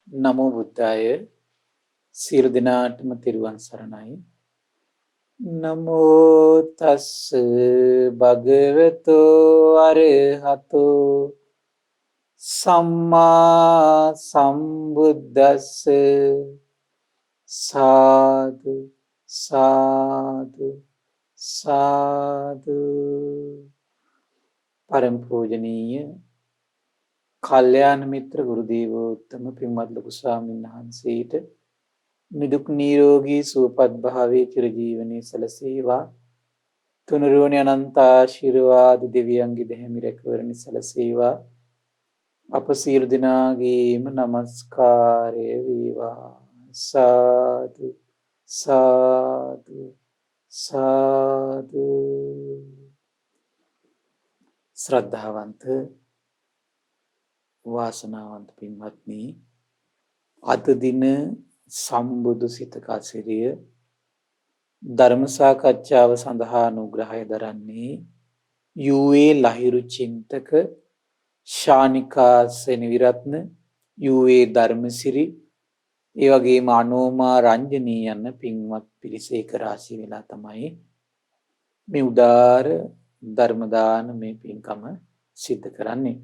නමෝ බුද්දාය සියලු දෙනාටම තෙරුවන් සරණයි. නමෝ තස් භගවතෝ අරහතෝ සම්මා සම්බුද්දස්ස සාදු සාදු සාදු. පරම පූජනීය කල්යාණ මිත්‍ර ගුරු දේවෝත්තම පින්වත් ලොකු ස්වාමීන් වහන්සේට නිදුක් නිරෝගී සුවපත් භාවයේ චිරජීවනයේ සැලසේවා. තුනුරුවනේ අනන්ත ආශිර්වාද දෙවියන්ගේ දෙහිමි රැකවරණය සැලසේවා. අප සියලු දෙනාගේම নমස්කාරය වේවා. සාදු සාදු සාදු. ශ්‍රද්ධාවන්ත වාසනාවන්ත පින්වත්නි, අද දින සම්බුදු සිතක අසිරිය ධර්ම සාකච්ඡාව සඳහා අනුග්‍රහය දරන්නේ යූ.ඒ. ලහිරු චින්තක ශානිකා සෙනවිරත්න, යූ.ඒ. ධර්මසිරි, ඒ වගේම අනෝමා රංජනී යන පින්වත් පිරිස එක රාශී වෙලා තමයි මේ උදාර ධර්ම දානමය පින්කම සිද්ධ කරන්නේ.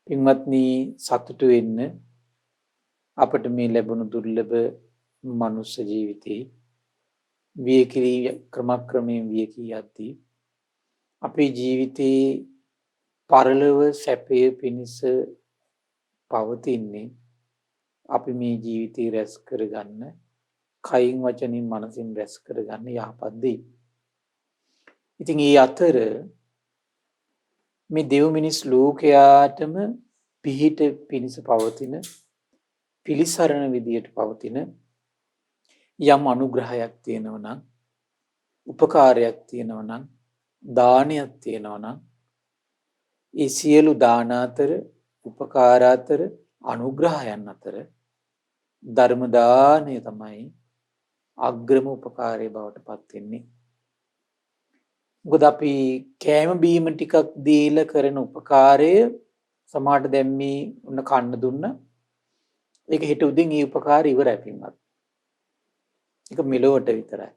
පින්වත්නි, සතුටු වෙන්න අපට මේ ලැබුණු දුර්ලභ මනුෂ්‍ය ජීවිතේ වියකිරී ක්‍රමක්‍රමයෙන් වියකී යද්දී අපේ ජීවිතේ පරලොව සැපය පිණිස පවතින්නේ අපි මේ ජීවිතේ රැස් කරගන්න, කයින් වචනින් මනසින් රැස් කරගන්න යහපත් දේ. ඉතින් ඒ අතර මේ දෙව් මිනිස් ලෝකයාටම පිහිට පිණිස පවතින, පිළිසරණ විදියට පවතින යම් අනුග්‍රහයක් තියෙනවා නම්, උපකාරයක් තියෙනවා නම්, දානයක් තියෙනවා නම්, ඒ සියලු දාන අතර, උපකාර අතර, අනුග්‍රහයන් අතර ධර්ම දානය තමයි අග්‍රම උපකාරය බවට පත් වෙන්නේ. මොකද අපි කෑම බීම ටිකක් දීලා කරන උපකාරය සමහරට දැන් මේ උන්න කන්න දුන්න, ඒක හිට උදින් ඒ උපකාරය ඉවරයි පින්වත්. ඒක මෙලොවට විතරයි.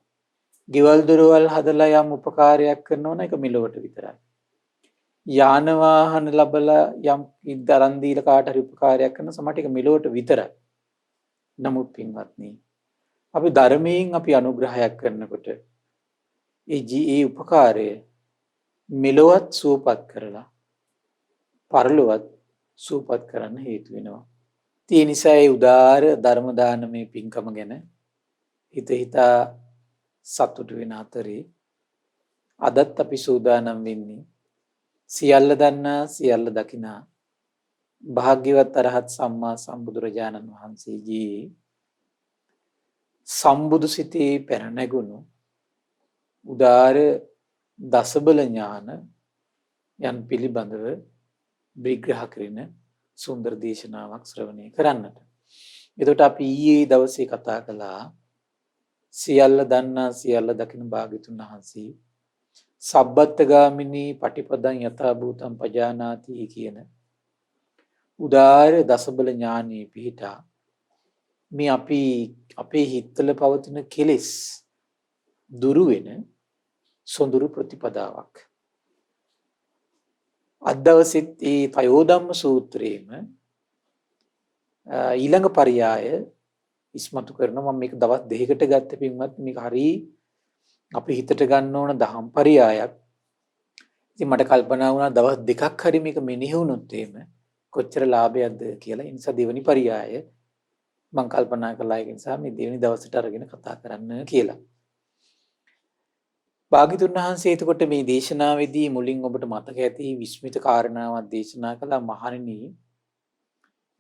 ගෙවල් දොරවල් හදලා යම් උපකාරයක් කරනවා නම් ඒක මෙලොවට විතරයි. යාන වාහන ලැබලා යම් දරන් දීලා කාට හරි උපකාරයක් කරන සමහරට ඒක මෙලොවට විතරයි. නමුත් පින්වත්නි, අපි ධර්මයෙන් අපි අනුග්‍රහයක් කරනකොට ඒ උපකාරය මෙලොවත් සුවපත් කරලා පරලොවත් සුවපත් කරන්න හේතු වෙනවා. ඒ නිසා ඒ උදාර ධර්ම දානමය පින්කම ගැන හිත හිතා සතුටු වෙන අතරේ අදත් අපි සූදානම් වෙන්නේ සියල්ල දන්නා සියල්ල දකිනා භාග්‍යවත් අරහත් සම්මා සම්බුදුරජාණන් වහන්සේගේ සම්බුදු සිතේ පැන නැගුණු උදාර දසබල ඥාන යන් පිළිබඳව විග්‍රහ කරන සුන්දර දේශනාවක් ශ්‍රවණය කරන්නට. එතකොට අපි ඊයේ දවසේ කතා කළා සියල්ල දන්නා සියල්ල දකින භාග්‍යතුන් වහන්සේ සබ්බත්ගාමිනී පටිපදං යථා භූතං පජානාති කියන උදාර දසබල ඥානෙ පිහිටා මේ අපි අපේ හිතවල පවතින කෙලෙස් දුරු වෙන සොඳුරු ප්‍රතිපදාවක්. අද දවසෙත් මේ පයෝධම්ම සූත්‍රයේම ඊළඟ පරයය ඉස්මතු කරනවා. මම මේක දවස් දෙකකට ගත්ත පින්වත්, මේක හරි අපි හිතට ගන්න ඕන දහම් පරයයක්. ඉතින් මට කල්පනා වුණා දවස් දෙකක් හරි මේක මෙනෙහි වුණොත් එහෙම කොච්චර ලාභයක්ද කියලා. ඒ නිසා දෙවෙනි පරයය මම කල්පනා කළා, ඒ නිසා මේ දෙවෙනි දවසට අරගෙන කතා කරන්න කියලා. භාග්‍යතුන් වහන්සේ එතකොට මේ දේශනාවේදී මුලින් ඔබට මතක ඇති විස්මිත කාරණාවක් දේශනා කළා. මහණෙනි,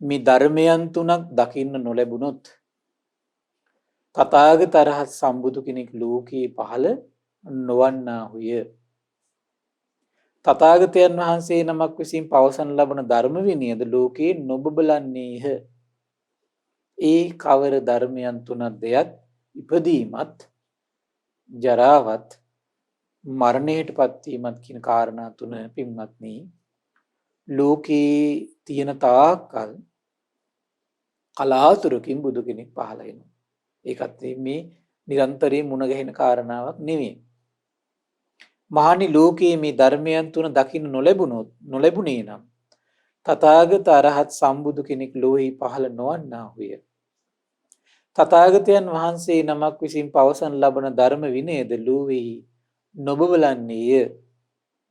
මේ ධර්මයන් තුනක් දකින්න නොලැබුණොත් තථාගත අරහත් සම්බුදු කෙනෙක් ලෝකේ පහළ නොවන්නාහුය. තථාගතයන් වහන්සේ නමක් විසින් පවසන ලබන ධර්ම විනයද ලෝකේ නොබබලන්නේහ. ඒ කවර ධර්මයන් තුනක් දෙයත් ඉපදීමත්, ජරාවත්, මරණයට පත්වීමත් කියන කාරණා තුන පින්වත්නි ලෝකේ තියෙන තාක්කල් කලාතුරකින් බුදු කෙනෙක් පහළ වෙනවා. ඒකත් මේ නිරන්තරයෙන් මුණ ගැහෙන කාරණාවක් නෙවෙයි. මහණි ලෝකයේ මේ ධර්මයන් තුන දකින්න නොලැබුණේ නම් තථාගත අරහත් සම්බුදු කෙනෙක් ලෝකෙහි පහළ නොවන්නාහුය. තථාගතයන් වහන්සේ නමක් විසින් පවසන ලබන ධර්ම විනයද ලෝකෙහි නොබවලන්නේය.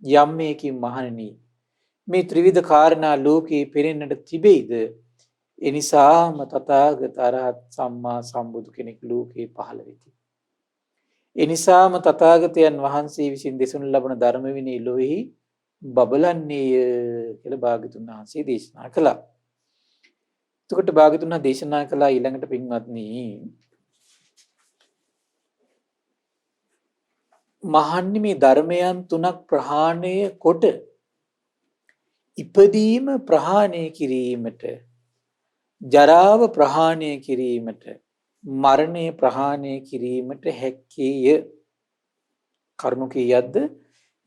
යම් මේකින් මහණෙනි මේ ත්‍රිවිධ කාරණා ලෝකේ පෙනෙන්නට තිබෙයිද? එනිසාම තථාගත අරහත් සම්මා සම්බුදු කෙනෙක් ලෝකේ පහළ වෙති. එනිසාම තථාගතයන් වහන්සේ විසින් දෙසනු ලබන ධර්ම විනය ලෝකෙහි බබලන්නේය කියලා භාග්‍යතුන් වහන්සේ දේශනා කළා. එතකොට භාග්‍යතුන් වහන්සේ දේශනා කළා ඊළඟට පින්වත්නි මහන්නේ මේ ධර්මයන් තුනක් ප්‍රහාණය කොට ඉපදීම ප්‍රහාණය කිරීමට, ජරාව ප්‍රහාණය කිරීමට, මරණය ප්‍රහාණය කිරීමට හැකිය. කරුණු කීයක්ද?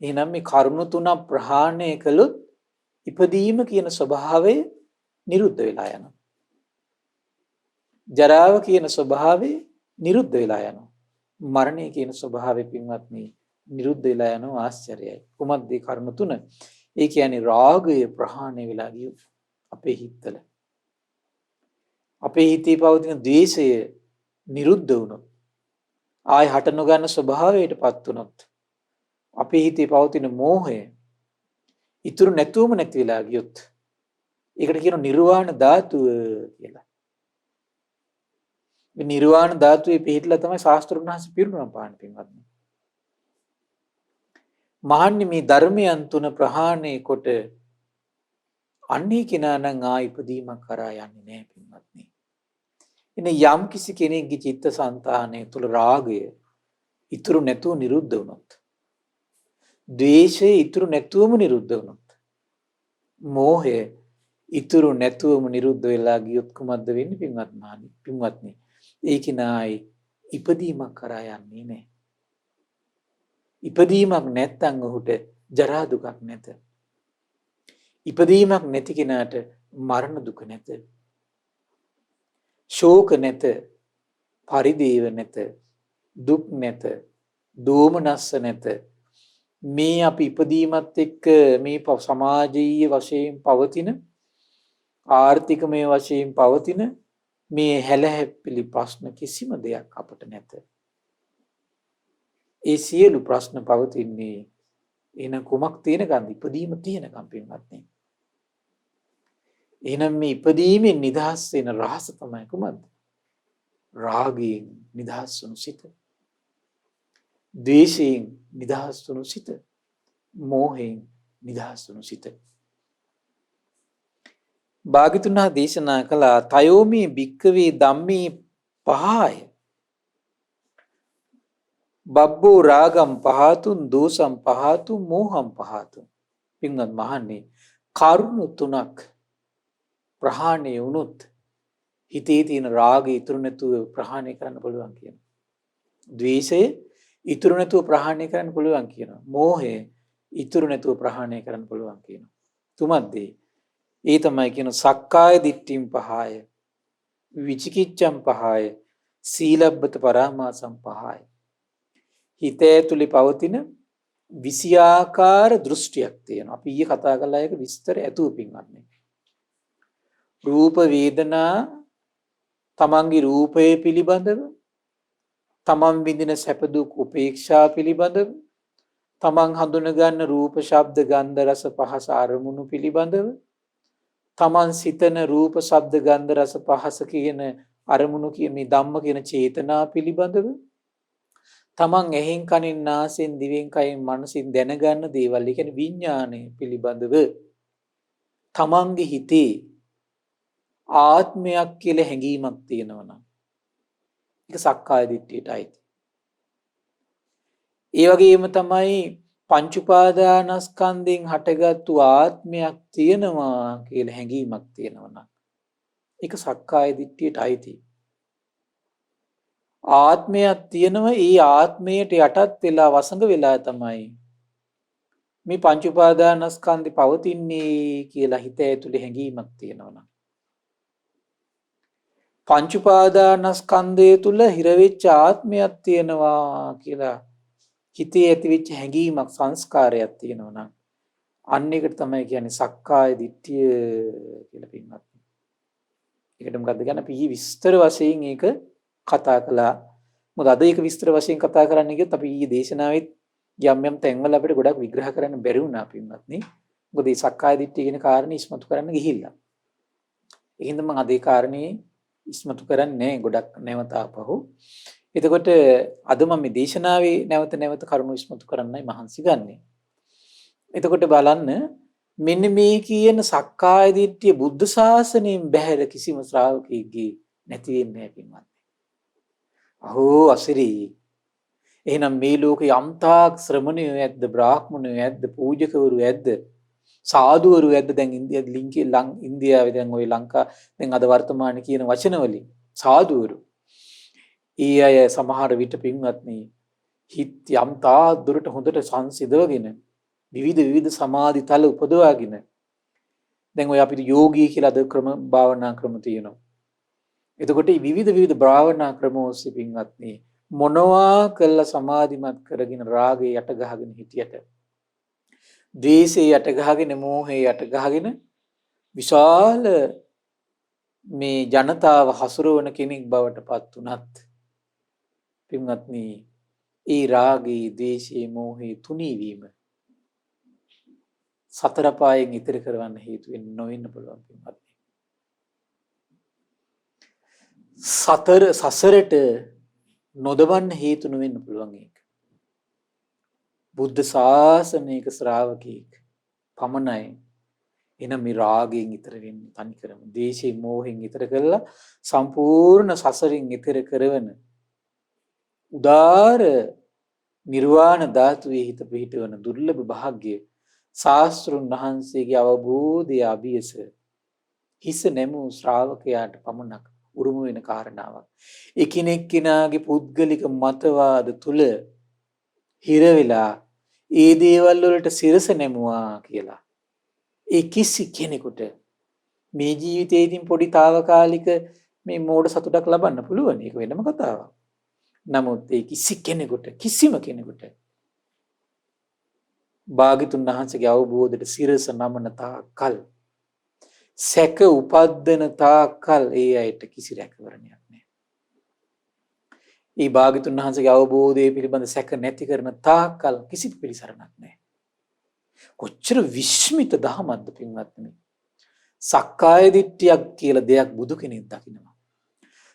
එහෙනම් මේ කරුණු තුන ප්‍රහාණය කළොත් ඉපදීම කියන ස්වභාවය නිරුද්ධ වෙලා යනවා. ජරාව කියන ස්වභාවය නිරුද්ධ වෙලා යනවා. මරණය කියන ස්වභාවය පින්වත්නි නිරුද්ධ වෙලා යනවා. ආශ්චර්යයි. කොහොමද මේ කරුණු තුන? ඒ කියන්නේ රාගය ප්‍රහාණය වෙලා ගියොත් අපේ හිතවල, අපේ හිතේ පවතින ද්වේෂය නිරුද්ධ වුණොත්, ආය හට නොගන්න ස්වභාවයටපත් වුණොත්, අපේ හිතේ පවතින මෝහය ඉතුරු නැතුවම නැති වෙලා ගියොත් ඒකට කියන නිර්වාණ ධාතුව කියලා. මේ නිර්වාණ ධාතුවේ පිහිටලා තමයි ශාස්ත්‍රඥ වහන්සේ පිරුණම් පාන්න පින්වත්නි. මහන්නේ මේ ධර්මයන් තුන ප්‍රහාණය කොට අන්නේ කෙනා නම් ආ ඉපදීමක් කරා යන්නේ නැහැ පින්වත්නි. එනේ යම් කිසි කෙනෙක්ගේ චිත්තසංතානය තුළ රාගය ඉතුරු නැතුව නිරුද්ධ වුණොත්, ද්වේෂය ඉතුරු නැතුවම නිරුද්ධ වුණොත්, මෝහය ඉතුරු නැතුවම නිරුද්ධ වෙලා ගියොත් කුමක්ද වෙන්නේ පින්වත්නි? ඒ කෙනායි ඉපදීමක් කරා යන්නේ නැහැ. ඉපදීමක් නැත්නම් ඔහුට ජරා දුකක් නැත. ඉපදීමක් නැති කෙනාට මරණ දුක නැත. ශෝක නැත, පරිදේව නැත, දුක් නැත, දෝමනස්ස නැත. මේ අපි ඉපදීමත් එක්ක මේ සමාජීය වශයෙන් පවතින, ආර්ථිකමය වශයෙන් පවතින මේ හැලහැප්පිලි ප්‍රශ්න කිසිම දෙයක් අපට නැත. ඒ සියලු ප්‍රශ්න පවතින්නේ එන කුමක් තියෙනකන්ද? ඉපදීම තියෙනකම් පින්වත්නි. එහෙනම් මේ ඉපදීමෙන් නිදහස් වෙන රහස තමයි කුමක්ද? රාගයෙන් නිදහස් වුණු සිත, ද්වේෂයෙන් නිදහස් වුණු සිත, මෝහයෙන් නිදහස් වුණු සිත. භාග්‍යවතුන් වහන්සේ දේශනා කළා තයෝමේ භික්කවේ ධම්මේ පහය බබ්බෝ රාගම් පහතුන් දෝසම් පහතුන් මෝහම් පහතුන්. පින්වත් මහන්නේ කරුණු තුනක් ප්‍රහාණය වුණොත් හිතේ තියෙන රාගය ඉතුරු නැතුව ප්‍රහාණය කරන්න පුළුවන් කියනවා. ද්වේෂය ඉතුරු නැතුව ප්‍රහාණය කරන්න පුළුවන් කියනවා. මෝහය ඉතුරු නැතුව ප්‍රහාණය කරන්න පුළුවන් කියනවා. තුමත්ද ඒ තමයි කියන සක්කාය දිට්ඨිම් පහය, විචිකිච්ඡම් පහය, සීලබ්බත පරාමාසම් පහය. හිත ඇතුලේ පවතින විෂයාකාර දෘෂ්ටියක් තියෙනවා. අපි ඊයේ කතා කළා ඒක විස්තර ඇතුව පින්වත්නි. රූප වේදනා තමන්ගේ රූපය පිළිබඳව, තමන් විඳින සැප දුක් උපේක්ෂා පිළිබඳව, තමන් හඳුනගන්න රූප ශබ්ද ගන්ධ රස පහස අරමුණු පිළිබඳව, තමන් සිතන රූප ශබ්ද ගන්ධ රස පහස කියන අරමුණු කියන මේ ධම්ම කියන චේතනා පිළිබඳව, තමන් ඇහෙන් කනෙන් නාසයෙන් දිවෙන් කයෙන් මනසින් දැනගන්න දේවල්, ඒ කියන්නේ විඥානය පිළිබඳව තමන්ගේ හිතේ ආත්මයක් කියලා හැඟීමක් තියෙනවා නම් ඒක සක්කාය දිට්ඨියට අයිති. ඒ වගේම තමයි පංච උපාදානස්කන්ධෙන් හටගත්තු ආත්මයක් තියෙනවා කියලා හැඟීමක් තියෙනවා නම් ඒක සක්කාය දිට්ඨියට අයිති. ආත්මයක් තියෙනවා, ඒ ආත්මයට යටත් වෙලා වසඟ වෙලා තමයි මේ පංච උපාදානස්කන්ධේ පවතින්නේ කියලා හිත ඇතුලේ හැඟීමක් තියෙනවා නම් පංච උපාදානස්කන්ධය තුල හිර වෙච්ච ආත්මයක් තියෙනවා කියලා හිතේ ඇතිවෙච්ච හැඟීමක් සංස්කාරයක් තියෙනවා නම් අන්න ඒකට තමයි කියන්නේ සක්කාය දිට්ඨිය කියලා පින්වත්. ඒකට මොකද්ද කියන්නේ අපි විස්තර වශයෙන් ඒක කතා කළා. මොකද අද ඒක විස්තර වශයෙන් කතා කරන්න ගියොත් අපි ඊයේ දේශනාවෙත් යම් යම් තැන්වල අපිට ගොඩක් විග්‍රහ කරන්න බැරි වුණා පින්වත්නි. මොකද මේ සක්කාය දිට්ඨිය කියන කාරණේ ඉස්මතු කරන්න ගිහිල්ලා. ඒකින්ද මම අද ඒ කාරණේ ඉස්මතු කරන්නේ ගොඩක් නැවත ආපහු. එතකොට අද මම මේ දේශනාවේ නැවත කරුණු ඉස්මතු කරන්නයි මහන්සි ගන්නෙ. එතකොට බලන්න මෙන්න මේ කියන සක්කාය දිට්ඨිය බුද්ධ ශාසනයෙන් බැහැර කිසිම ශ්‍රාවකෙක්ගේ නැති වෙන්නේ නැහැ පින්වත්. අහෝ අසිරි. එහෙනම් මේ ලෝකේ යම්තාක් ශ්‍රමණයෝ ඇද්ද, බ්‍රාහ්මණයෝ ඇද්ද, පූජකවරු ඇද්ද, සාදුවරු ඇද්ද? දැන් ඉන්දියාවේ දැන් ওই ලංකා දැන් අද වර්තමානයේ කියන වචන වලින් සාදුවරු. ඊ අය සමහර විට පින්වත්නි හිත යම්තා දුරට හොඳට සංසිඳවගෙන විවිධ සමාධි තල උපදවාගෙන දැන් ඔය අපිට යෝගී කියලා අද භාවනා ක්‍රම තියෙනවා. එතකොට විවිධ භාවනා ක්‍රම ඔස්සේ පින්වත්නි මොනවා කළා සමාධිමත් කරගෙන රාගේ යට ගහගෙන හිටියට ද්වේෂේ යට ගහගෙන මෝහේ යට ගහගෙන විශාල මේ ජනතාව හසුරවන කෙනෙක් බවට පත් උනත් පින්වත්නි ඒ රාගේ ද්වේෂේ මෝහේ තුනී වීම සතර පායෙන් ඉතිරි කරවන්න හේතු වෙන්න නොවෙන්න පුළුවන් පින්වත්නි. සසරට නොදවන්න හේතු නොවෙන්න පුළුවන් ඒක. බුද්ධ ශාසනයක ශ්‍රාවකෙක් පමණයි එන මේ රාගයෙන් ඈතර වෙන්නේ තනිකරම. ද්වේෂයෙන් මෝහයෙන් ඈතර කරලා සම්පූර්ණ සසරින් ඈතර කරවන උදාර නිර්වාණ ධාතුවේ හිත පිහිටවන දුර්ලභ භාග්‍ය ශාස්ත්‍රුන් වහන්සේගේ අවබෝධය අභියස හිස නැමූ ශ්‍රාවකයාට පමණක් උරුම වෙන කාරණාවක්. එකිනෙක කෙනාගේ පුද්ගලික මතවාද තුල හිර වෙලා ඒ දේවල් වලට සිරස නැමුවා කියලා. ඒ කිසි කෙනෙකුට මේ ජීවිතේදීන් පොඩි తాවකාලික මේ මෝඩ සතුටක් ලබන්න පුළුවන්. ඒක වෙනම කතාවක්. නමුත් ඒ කිසිම කෙනෙකුට භාග්‍යතුන් වහන්සේගේ අවබෝධයට සිරස නමන තාකල් සැක උපද්දන තාකල් ඒ අයට කිසි රැකවරණයක් නැහැ. ඒ භාග්‍යතුන් වහන්සේගේ අවබෝධය පිළිබඳ සැක නැති කරන තාකල් කිසි පිළිසරණක් නැහැ. කොච්චර විශ්මිත දහමක්ද පින්වත්නි. සක්කාය දිට්ඨියක් කියලා දෙයක් බුදු කෙනෙක් දකිනවා.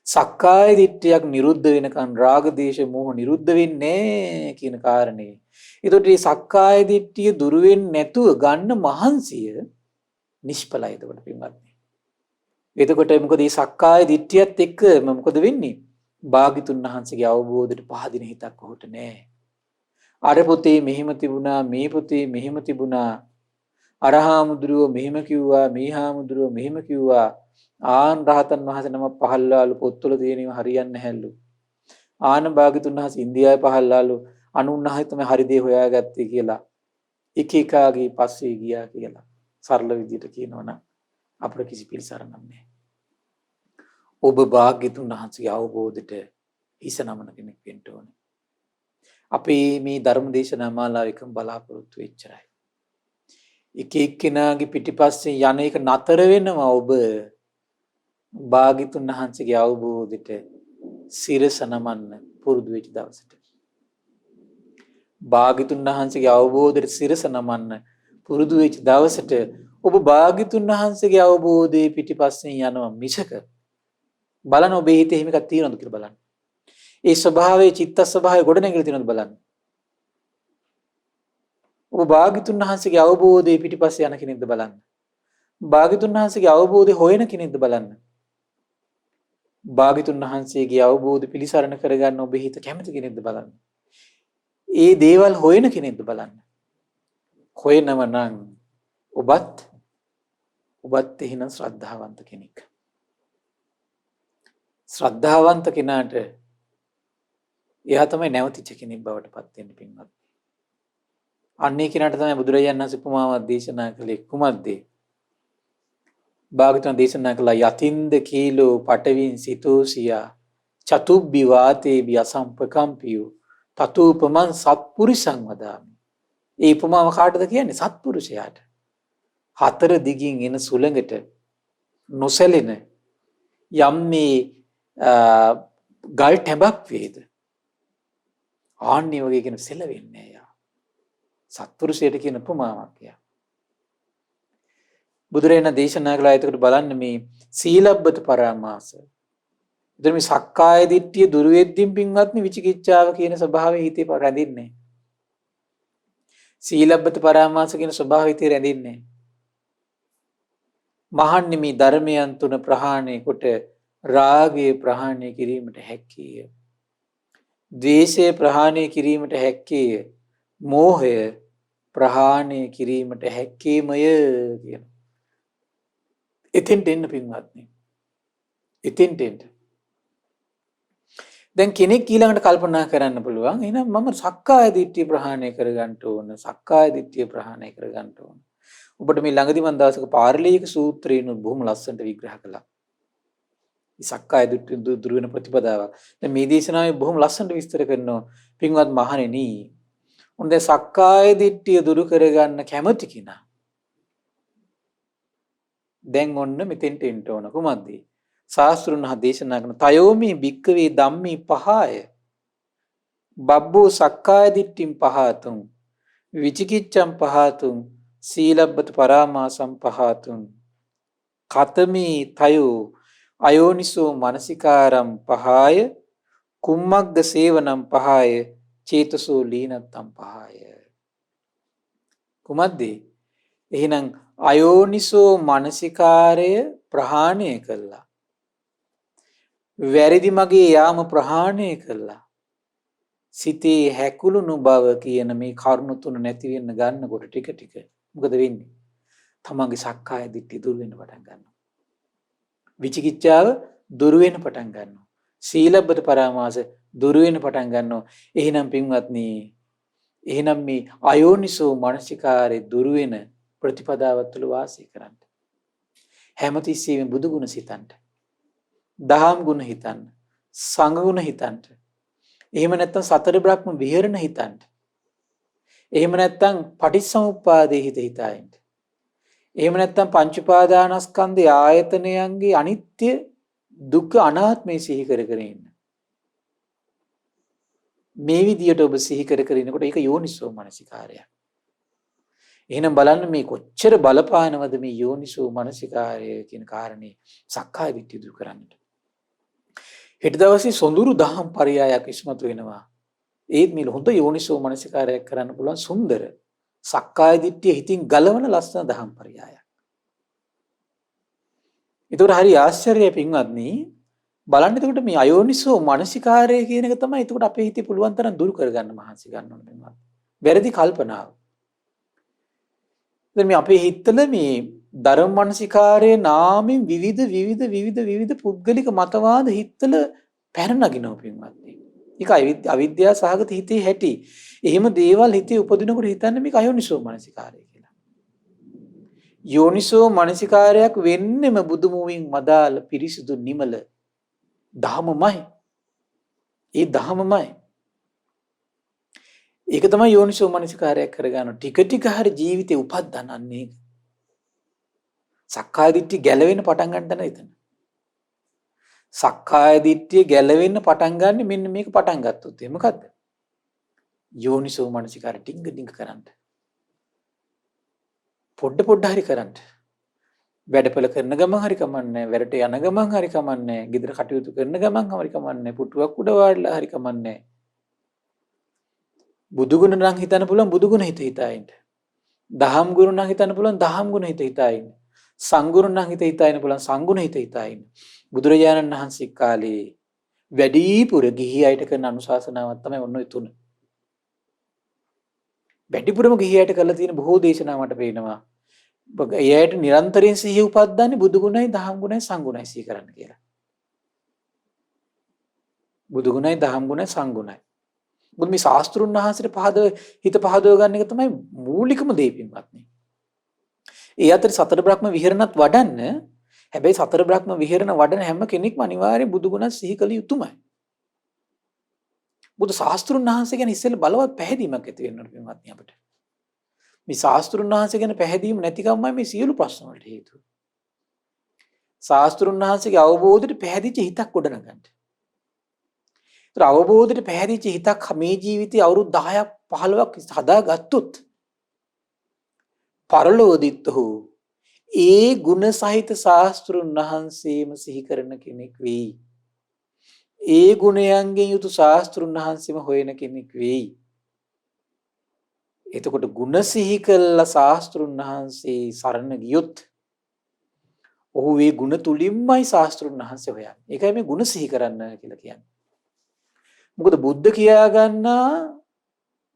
සක්කාය දිට්ඨියක් නිරුද්ධ වෙනකන් රාග දේශ මොහ නිරුද්ධ වෙන්නේ කියන කාරණේ. ඒකට මේ සක්කාය දිට්ඨිය දුරු වෙන්නේ නැතුව ගන්න මහන්සිය නිෂ්ඵලයි එතකොට පින්වත්නි. එතකොට මොකද මේ සක්කාය දිට්ඨියත් එක්ක මොකද වෙන්නේ? භාග්‍යතුන් වහන්සේගේ අවබෝධයට පහදින හිතක් ඔහුට නැහැ. අර පොතේ මෙහෙම තිබුණා, මේ පොතේ මෙහෙම තිබුණා. අරහාමුදුරුවෝ මෙහෙම කිව්වා, මේ හාමුදුරුවෝ මෙහෙම කිව්වා. ආන් රහතන් වහන්සේ නම පහළලාලු පොත්වල තියෙනව හරියන්නේ නැහැලු. ආන භාග්‍යතුන් වහන්සේ ඉන්දියාවේ පහළලාලු අනුන්වහන්සේ තමයි හරි දේ හොයාගත්තේ කියලා එක එකාගේ පස්සේ ගියා කියලා සරල විදිහට කියනවනම් අපිට කිසි පිළිසරණක් නැහැ. ඔබ භාග්‍යතුන් වහන්සේගේ අවබෝධයට හිස නමන කෙනෙක් වෙන්න ඕනේ. අපේ මේ ධර්ම දේශනා මාලාව එකම බලාපොරොත්තු වෙච්චරයි. එක එක්කෙනාගේ පිටිපස්සේ යන එක නතර වෙනවා. ඔබ භාග්‍යතුන් වහන්සේගේ අවබෝධයට සිරස නමන්න පුරුදු වෙච්ච දවසට භාග්‍යතුන් වහන්සේගේ අවබෝධයට සිරස නමන්න පුරුදු වෙච්ච දවසට ඔබ භාග්‍යතුන් වහන්සේගේ අවබෝධයේ පිටිපස්සෙන් යනවා මිසක බලන්න ඔබේ හිතේ එහෙම එකක් තියෙනවද කියලා බලන්න. ඒ ස්වභාවයේ චිත්ත ස්වභාවය ගොඩනැගිලා තියෙනවද බලන්න. ඔබ භාග්‍යතුන් වහන්සේගේ අවබෝධයේ පිටිපස්සේ යන කෙනෙක්ද බලන්න. භාග්‍යතුන් වහන්සේගේ අවබෝධය හොයන කෙනෙක්ද බලන්න. භාග්‍යතුන් වහන්සේගේ අවබෝධ පිළිසරණ කරගන්න ඔබේ හිත කැමති කෙනෙක්ද බලන්න. ඒ දේවල් හොයන කෙනෙක්ද බලන්න. හොයනව නම් ඔබත් එහෙනම් ශ්‍රද්ධාවන්ත කෙනෙක්. ශ්‍රද්ධාවන්ත කෙනාට එයා තමයි නැවතිච්ච කෙනෙක් බවට පත් වෙන්නේ පින්වත්. අන්නේ කෙනාට තමයි බුදුරජාණන් වහන්සේ උපමාවක් දේශනා කළේ කුමක්ද? භාගතුන් දේශනා කළා යතින්ද කීලෝ පටවින් සිතෝසියා චතුබ්බි වාතේ බි අසම්පකම්පියෝ තතුපමං සත්පුරුෂං වදාමි. ඒ උපමාව කාටද කියන්නේ? සත්පුරුෂයාට. හතර දිගින් එන සුළඟට නොසැලෙන යම් මේ ගල් ටැඹක් වේද ආන්නේ වගේ කියන සෙලවෙන්නේ යා. සත්පුරුෂයට කියන උපමාවක් යා. බුදුරජාණන් දේශනා කළා. එතකොට බලන්න මේ සීලබ්බත පරාමාස. එතන මේ සක්කාය දිට්ඨිය දුරු වෙද්දීන් පින්වත්නි විචිකිච්ඡාව කියන ස්වභාවය හිතේ රැඳින්නේ. සීලබ්බත පරාමාස කියන ස්වභාවය හිතේ රැඳින්නේ. මහන්නේ මේ ධර්මයන් තුන ප්‍රහාණය කොට රාගය ප්‍රහාණය කිරීමට හැකිය. ද්වේෂය ප්‍රහාණය කිරීමට හැකිය. මෝහය ප්‍රහාණය කිරීමට හැකියමය කියන. එතෙන්ට එන්න පින්වත්නි. එතෙන්ට එන්න. දැන් කෙනෙක් ඊළඟට කල්පනා කරන්න පුළුවන් එහෙනම් මම සක්කාය දිට්ඨිය ප්‍රහාණය කරගන්න ඕන. සක්කාය දිට්ඨිය ප්‍රහාණය කරගන්න ඕන. ඔබට මේ ළඟදි මන් දවසක පාරලීක සූත්‍රයෙන් බොහොම ලස්සනට විග්‍රහ කළා. මේ සක්කාය දිට්ඨිය දුරු වෙන ප්‍රතිපදාවක්. දැන් මේ දේශනාවේ බොහොම ලස්සනට විස්තර කරනවා. පින්වත් මහණෙනි, උන් දැන් සක්කාය දිට්ඨිය දුරු කරගන්න කැමති කෙනා දැන් ඔන්න මෙතෙන්ට එන්න ඕන. කොහොමද? ශාස්ත්‍රුන් වහන්සේ දේශනා කරන තයෝමි භික්කවේ ධම්මි පහය බබ්බෝ සක්කාය දිට්ඨින් පහතුම් විචිකිච්ඡම් පහතුම් සීලබ්බත පරාමාසම් පහතුම් කතමි තයෝ අයෝනිසෝ මනසිකාරම් පහය කුම්මග්ග සේවනම් පහය චේතසෝ ලීනත්තම් පහය. කුමද්ද? එහෙනම් අයෝනිසෝ මනසිකාරය ප්‍රහාණය කළා. වැරදි මගේ යාම ප්‍රහාණය කළා. සිතේ හැකුළුණු බව කියන මේ කරුණු තුන නැති වෙන්න ගන්නකොට ටික ටික මොකද වෙන්නේ? තමන්ගේ සක්කාය දිට්ඨිය දුර වෙන්න පටන් ගන්නවා. විචිකිච්ඡාව දුර වෙන්න පටන් ගන්නවා. සීලබ්බත පරාමාස දුර වෙන්න පටන් ගන්නවා. එහෙනම් පින්වත්නි, එහෙනම් මේ අයෝනිසෝ මනසිකාරේ දුර වෙන ප්‍රතිපදාව තුළ වාසය කරන්න. හැමතිස්සෙම බුදු ගුණ සිතන්න. දහම් ගුණ හිතන්න. සංඝ ගුණ හිතන්න. එහෙම නැත්නම් සතර බ්‍රහ්ම විහරණ හිතන්න. එහෙම නැත්නම් පටිච්චසමුප්පාදේ හිත හිතායින්න. එහෙම නැත්නම් පංච උපාදානස්කන්ධේ ආයතනයන්ගේ අනිත්‍ය දුක්ඛ අනාත්මය සිහි කර කර ඉන්න. මේ විදියට ඔබ සිහි කර කර ඉනකොට ඒක යෝනිසෝ මනසිකාරය. එහෙනම් බලන්න මේ කොච්චර බලපානවද මේ යෝනිසෝ මනසිකාරය කියන කාරණේ සක්කාය දිට්ඨිය දුරු කරන්නට. හෙට දවසේ සොඳුරු දහම් පරයයක් ඉස්මතු වෙනවා. ඒත් මේ හොඳ යෝනිසෝ මනසිකාරයක් කරන්න පුළුවන් සුන්දර සක්කාය දිට්ඨිය හිතින් ගලවන ලස්සන දහම් පරයයක්. ඒතකොට හරි ආශ්චර්යයි පින්වත්නි. බලන්න එතකොට මේ අයෝනිසෝ මනසිකාරය කියන එක තමයි එතකොට අපේ හිතේ පුළුවන් තරම් දුරු කරගන්න මහන්සි ගන්න ඕනේ පින්වත්. වැරදි කල්පනාව. දැන් මේ අපේ හිතවල මේ ධර්ම මනසිකාරයේ නාමයෙන් විවිධ පුද්ගලික මතවාද හිතවල පැනනගිනවා පින්වත්නි. ඒක අවිද්‍යාව සහගත හිතේ හැටි. එහෙම දේවල් හිතේ උපදිනකොට හිතන්නේ මේක අයෝනිසෝ මනසිකාරය කියලා. යෝනිසෝ මනසිකාරයක් වෙන්නෙම බුදුමුවින් මදාල පිරිසිදු නිමල ධහමමයි. ඒ ධහමමයි. ඒක තමයි යෝනිසෝ මනසිකාරයක් කරගන්න. ටික ටික හරි ජීවිතේ උපද්දනන්නේ. සක්කාය දිට්ඨිය ගැලවෙන්න පටන් ගන්න තැන එතන. සක්කාය දිට්ඨිය ගැලවෙන්න පටන් ගන්න මෙන්න මේක පටන් ගත්තොත් ඒ මොකද්ද? යෝනිසෝ මනසිකාරය ටික කරන්න. පොඩ හරි කරන්න. වැඩපල කරන ගමන් හරි කමන්නේ, වැඩට යන ගමන් හරි කමන්නේ, ගෙදර කටයුතු කරන ගමන් හරි කමන්නේ, පුටුවක් උඩ වාඩිලා හරි කමන්නේ. බුදුගුණ නම් හිතන්න පුළුවන් බුදුගුණ හිත හිතායින්න. දහම් ගුණ නම් හිතන්න පුළුවන් දහම් ගුණ හිත හිතායින්න. සංගුණ නම් හිත හිතායින්න පුළුවන් සංගුණ හිත හිතායින්න. බුදුරජාණන් වහන්සේ කාලේ වැඩිපුර ගිහි අයට කරන අනුශාසනාවක් තමයි ඔන්න ඔය තුන. වැඩිපුරම ගිහි අයට කරලා තියෙන බොහෝ දේශනා මට පේනවා. එයාට නිරන්තරයෙන් සිහිය උපද්දන්නේ බුදු ගුණයි දහම් ගුණයි සංගුණයි සිහි කරන්න කියලා. බුදු ගුණයි දහම් ගුණයි සංගුණයි. බුදු මේ ශාස්ත්‍රුන් වහන්සේට හිත පහදව ගන්න එක තමයි මූලිකම දේ පින්වත්නි. ඒ අතර සතර බ්‍රහ්ම විහරණත් වඩන්න හැබැයි සතර බ්‍රහ්ම විහරණ වඩන හැම කෙනෙක්ම අනිවාර්යෙන් බුදු ගුණ සිහි කළ යුතුමයි. බුදු ශාස්ත්‍රුන් වහන්සේ ගැන ඉස්සෙල්ලා බලවත් පැහැදීමක් ඇති වෙන්න ඕනේ පින්වත්නි අපිට. මේ ශාස්ත්‍රුන් වහන්සේ ගැන පැහැදීම නැතිකමයි මේ සියලු ප්‍රශ්න වලට හේතුව. ශාස්ත්‍රුන් වහන්සේගේ අවබෝධයට පැහැදිච්ච හිතක් ගොඩනගන්න. ඒතර අවබෝධයට පැහැදිච්ච හිතක් මේ ජීවිතේ අවුරුදු 10ක් 15ක් හදාගත්තොත් පරලෝදිත්තු ඒ ගුණ සහිත ශාස්ත්‍රුන් වහන්සේම සිහි කරන කෙනෙක් වෙයි. ඒ ගුණයන්ගෙන් යුතු ශාස්ත්‍රුන් වහන්සේම හොයන කෙනෙක් වෙයි. එතකොට ගුණ සිහි කළ ශාස්ත්‍රුන් වහන්සේ සරණ ගියොත් ඔහු ඒ ගුණ තුලින්මයි ශාස්ත්‍රුන් වහන්සේ හොයන්නේ. ඒකයි මේ ගුණ සිහි කරන්න කියලා කියන්නේ. මොකද බුද්ධ කියා ගන්නා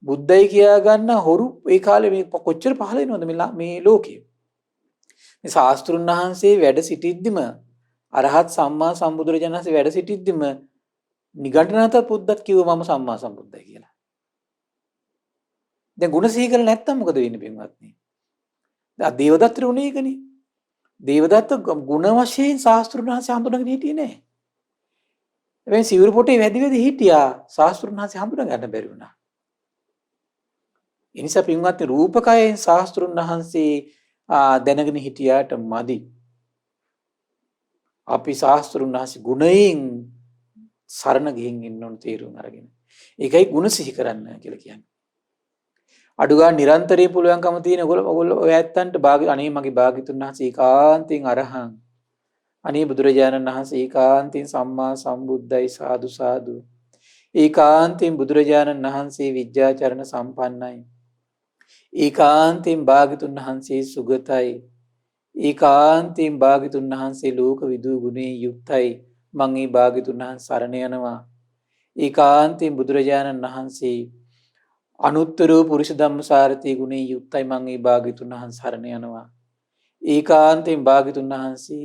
බුද්ධයි කියා ගන්නා හොරු ඒ කාලේ මේ කොච්චර පහළ වෙනවද මේ ලෝකේ. මේ ශාස්ත්‍රුන් වහන්සේ වැඩ සිටිද්දිම අරහත් සම්මා සම්බුදුරජාණන් වහන්සේ වැඩ සිටිද්දිම නිගණ්ඨනාථ බුද්ධත් කිව්වා මම සම්මා සම්බුද්දයි කියලා. දැන් ගුණ සිහි කරලා නැත්තම් මොකද වෙන්නේ පින්වත්නි? දැන් දේවදත්තට උනේ ඒකනේ. දේවදත්ත ගුණ වශයෙන් ශාස්ත්‍රුන් වහන්සේ හඳුනගෙන හිටියේ නෑ. හැබැයි සිවුරු පොටේ වැඩි වැඩි හිටියා ශාස්ත්‍රුන් වහන්සේ හඳුනා ගන්න බැරි වුණා. ඒ නිසා පින්වත්නි රූපකයෙන් ශාස්ත්‍රුන් වහන්සේ දැනගෙන හිටියාට මදි. අපි ශාස්ත්‍රුන් වහන්සේ ගුණයෙන් සරණ ගිහින් ඉන්න ඕන තේරුම් අරගෙන. ඒකයි ගුණ සිහි කරන්න කියලා කියන්නේ. අඩු ගන්න නිරන්තරයෙන් පුළුවන්කම තියෙන ඔයගොල්ලෝ ඔය ඇත්තන්ට අනේ මගේ භාග්‍යතුන් වහන්සේ ඒකාන්තයෙන් අරහං. අනේ බුදුරජාණන් වහන්සේ ඒකාන්තයෙන් සම්මා සම්බුද්දයි සාදු සාදු. ඒකාන්තයෙන් බුදුරජාණන් වහන්සේ විද්‍යාචරණ සම්පන්නයි. ඒකාන්තයෙන් භාග්‍යතුන් වහන්සේ සුගතයි. ඒකාන්තයෙන් භාග්‍යතුන් වහන්සේ ලෝක විදූ ගුණේ යුක්තයි. මං මේ භාග්‍යතුන් වහන්සේ සරණ යනවා. ඒකාන්තයෙන් බුදුරජාණන් වහන්සේ අනුත්තර පුරුෂ ධම්මසාරති ගුණේ යුක්තයි. මං මේ භාග්‍යතුන් වහන්සේ සරණ යනවා. ඒකාන්තයෙන් භාග්‍යතුන් වහන්සේ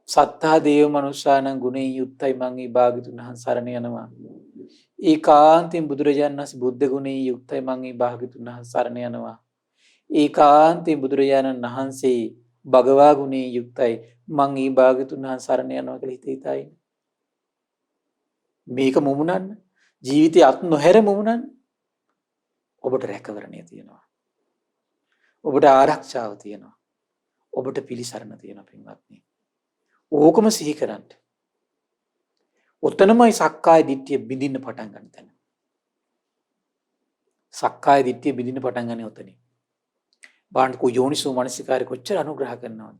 සත්තා දේව මනුෂ්‍යානං ගුණේ යුක්තයි. මං මේ භාග්‍යතුන් වහන්සේ සරණ යනවා. ඒකාන්තයෙන් බුදුරජාණන් වහන්සේ බුද්ධ ගුණේ යුක්තයි. මං මේ භාග්‍යතුන් වහන්සේ සරණ යනවා. ඒකාන්තයෙන් බුදුරජාණන් වහන්සේ භගවා ගුණේ යුක්තයි. මං මේ භාග්‍යතුන් වහන්සේ සරණ යනවා කියලා හිතයි. මේක මුමුණන්න ජීවිතේ අත් නොහැර මුමුණන්න ඔබට රැකවරණය තියෙනවා. ඔබට ආරක්ෂාව තියෙනවා. ඔබට පිළිසරණ තියෙනවා පින්වත්නි. ඕකම සිහි කරන්න. ඔතනමයි සක්කාය දිට්ඨිය බිඳින්න පටන් ගන්න තැන. සක්කාය දිට්ඨිය බිඳින්න පටන් ගන්නේ ඔතනින්. බාණ්ඩ යෝනිසෝ මනසිකාරය කොච්චර අනුග්‍රහ කරනවද?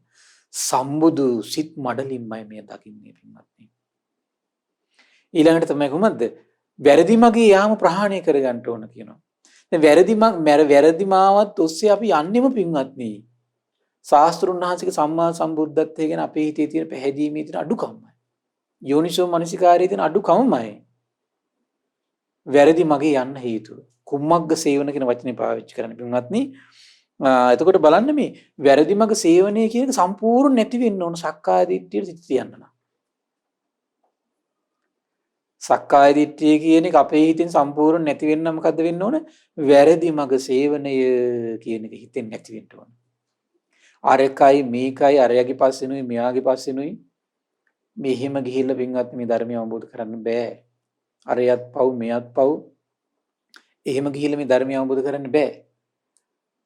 සම්බුදු සිත් මඩලින්මයි මේ දකින්නේ පින්වත්නි. ඊළඟට තමයි කොහොමද? වැරදි මගේ යාම ප්‍රහාණය කරගන්න ඕන කියනවා. දැන් වැරදි මාවත් ඔස්සේ අපි යන්නෙම පින්වත්නි. ශාස්ත්‍රුන් වහන්සේගේ සම්මා සම්බුද්ධත්වය ගැන අපේ හිතේ තියෙන පැහැදීමේ තියෙන අඩුකමයි. යෝනිසෝ මනසිකාරයේ තියෙන අඩුකමයි. වැරදි මගේ යන්න හේතුව. කුම්මග්ග සේවන කියන වචනේ පාවිච්චි කරන්න පින්වත්නි. එතකොට බලන්න මේ වැරදි මග සේවනය කියන එක සම්පූර්ණ නැති වෙන්න ඕන සක්කාය දිට්ඨියට සිත තියන්න නම්. සක්කාය දිට්ඨිය කියන එක අපේ හිතෙන් සම්පූර්ණ නැති වෙන්න මොකද්ද වෙන්න ඕන? වැරදි මග සේවනය කියන එක හිතෙන් නැති වෙන්න ඕන. අරකයි මේකයි අරයාගේ පස්සෙනුයි මෙයාගේ පස්සෙනුයි මෙහෙම ගිහිල්ලා පින්වත් මේ ධර්මය අවබෝධ කරන්න බෑ. අරයත් පව් මෙයත් පව්. එහෙම ගිහිල්ලා මේ ධර්මය අවබෝධ කරන්න බෑ.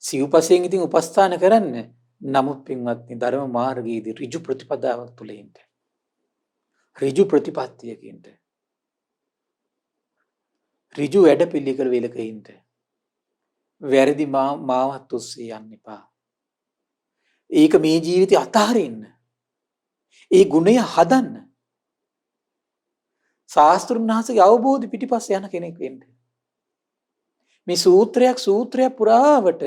සිව්පසයෙන් ඉතින් උපස්ථාන කරන්න. නමුත් පින්වත්නි ධර්ම මාර්ගයේදී ඍජු ප්‍රතිපදාවක් තුල ඉන්න. ඍජු ප්‍රතිපත්තියකින් ඍජු වැඩපිළිවෙල වලක ඉන්න. වැරදි මාවත් ඔස්සේ යන්න එපා. ඒක මේ ජීවිතේ අතහරින්න. ඒ ගුණය හදන්න. ශාස්ත්‍රුන් වහන්සේගේ අවබෝධ පිටිපස්සේ යන කෙනෙක් වෙන්න. මේ සූත්‍රයක් පුරාවට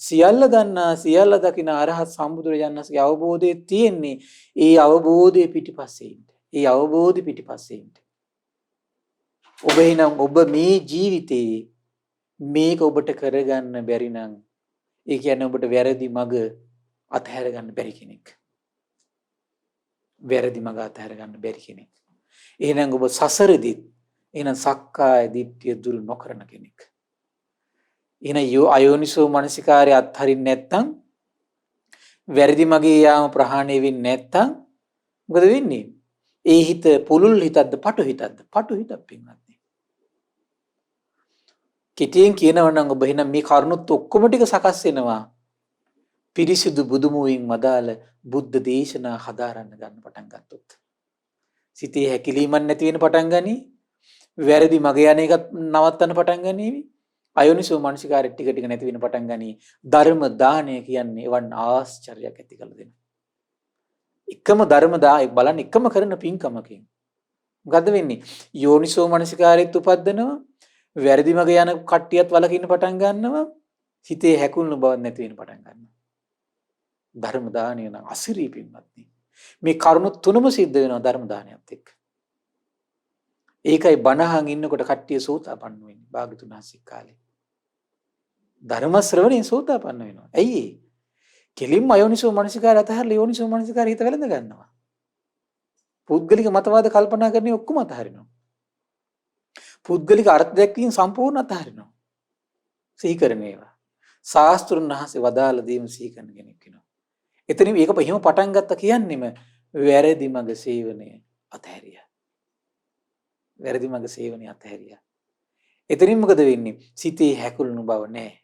සියල්ල දන්නා සියල්ල දකින අරහත් සම්බුදුරජාණන් වහන්සේගේ අවබෝධය තියෙන්නේ ඒ අවබෝධයේ පිටිපස්සේ ඉන්න. ඒ අවබෝධය පිටිපස්සේ ඉන්න. ඔබ එනම් ඔබ මේ ජීවිතේ මේක ඔබට කරගන්න බැරි නම් ඒ කියන්නේ ඔබට වැරදි මඟ අතහැර ගන්න බැරි කෙනෙක්. වැරදි මඟ අතහැර ගන්න බැරි කෙනෙක්. එහෙනම් ඔබ සසරෙදිත් එහෙනම් සක්කාය දිට්ඨිය දුරු නොකරන කෙනෙක්. එහෙනම් අයෝනිසෝ මනසිකාරය අත්හරින්න නැත්නම් වැරදි මගේ යාම ප්‍රහාණය වෙන්නේ නැත්නම් මොකද වෙන්නේ? ඒ හිත පුළුල් හිතක්ද පටු හිතක්ද? පටු හිතක් පින්වත්නි. කෙටියෙන් කියනවා නම් ඔබ එහෙනම් මේ කරුණුත් ඔක්කොම ටික සකස් වෙනවා. පිරිසිදු බුදුමුවින් වදාළ බුද්ධ දේශනා හදාරන්න ගන්න පටන් ගත්තොත්. සිතේ හැකිලීමක් නැති වෙන පටන් ගනි. වැරදි මග යන එකත් නවත්තන්න පටන් ගනීවි. අයෝනිසෝ මනසිකාරය ටික ටික නැති වෙන පටන් ගනි. ධර්ම දානය කියන්නේ එවන් ආශ්චර්යයක් ඇති කළ දෙන. එකම ධර්ම දාය බලන්න එකම කරන පින්කමකින්. මොකද වෙන්නේ? යෝනිසෝ මනසිකාරයත් උපද්දනවා. වැරදි මග යන කට්ටියත් වලකින්න පටන් ගන්නවා. හිතේ හැකුළුණු බවක් නැති වෙන පටන් ගන්නවා. ධර්ම දානය නම් අසිරී පින්වත්නි. මේ කරුණු තුනම සිද්ධ වෙනවා ධර්ම දානයත් එක්ක. ඒකයි බණහන් ඉන්නකොට කට්ටිය සෝතාපන්න වෙන්නේ භාග්‍යතුන් වහන්සේ කාලේ. ධර්ම ශ්‍රවණයෙන් සෝතාපන්න වෙනවා. ඇයි ඒ? කෙලින්ම අයෝනිසෝ මනසිකාරය අතහැරලා යෝනිසෝ මනසිකාරය හිත වැළඳ ගන්නවා. පුද්ගලික මතවාද කල්පනා කරන්නේ ඔක්කොම අතහරිනවා. පුද්ගලික අර්ථ දැක්වීම සම්පූර්ණ අතහරිනවා. සිහි කරන ඒවා. ශාස්ත්‍රුන් වහන්සේ වදාළ දේම සිහි කරන කෙනෙක් වෙනවා. එතනින් මේක එහෙම පටන් ගත්ත කියන්නේම වැරදි මඟ සේවනය අතහැරියා. වැරදි මඟ සේවනය අතහැරියා. එතනින් මොකද වෙන්නේ? සිතේ හැකුළුණු බව නැහැ.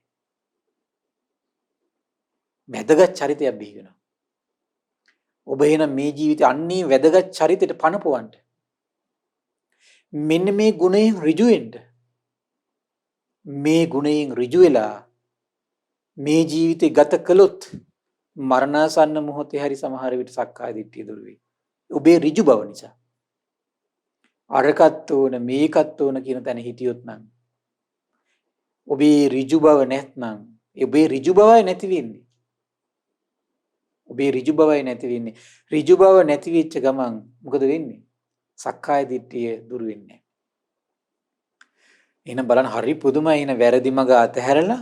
වැදගත් චරිතයක් බිහි වෙනවා. ඔබ එහෙනම් මේ ජීවිතේ අන්නේ වැදගත් චරිතයට පනපවන්න. මෙන්න මේ ගුණයෙන් ඍජු වෙන්න. මේ ගුණයෙන් ඍජු වෙලා මේ ජීවිතේ ගත කළොත් මරණාසන්න මොහොතේ හරි සමහර විට සක්කාය දිට්ඨිය දුරු වෙයි. ඔබේ ඍජු බව නිසා. අරකත් ඕන මේකත් ඕන කියන තැන හිටියොත් නම් ඔබේ ඍජු බව නැත්නම් ඔබේ ඍජු බවයි නැති වෙන්නේ. ඔබේ ඍජු බවයි නැති වෙන්නේ. ඍජු බව නැති වෙච්ච ගමන් මොකද වෙන්නේ? සක්කාය දිට්ඨිය දුරු වෙන්නේ. එහෙනම් බලන්න හරි පුදුමයි. එන වැරදි මඟ අතහැරලා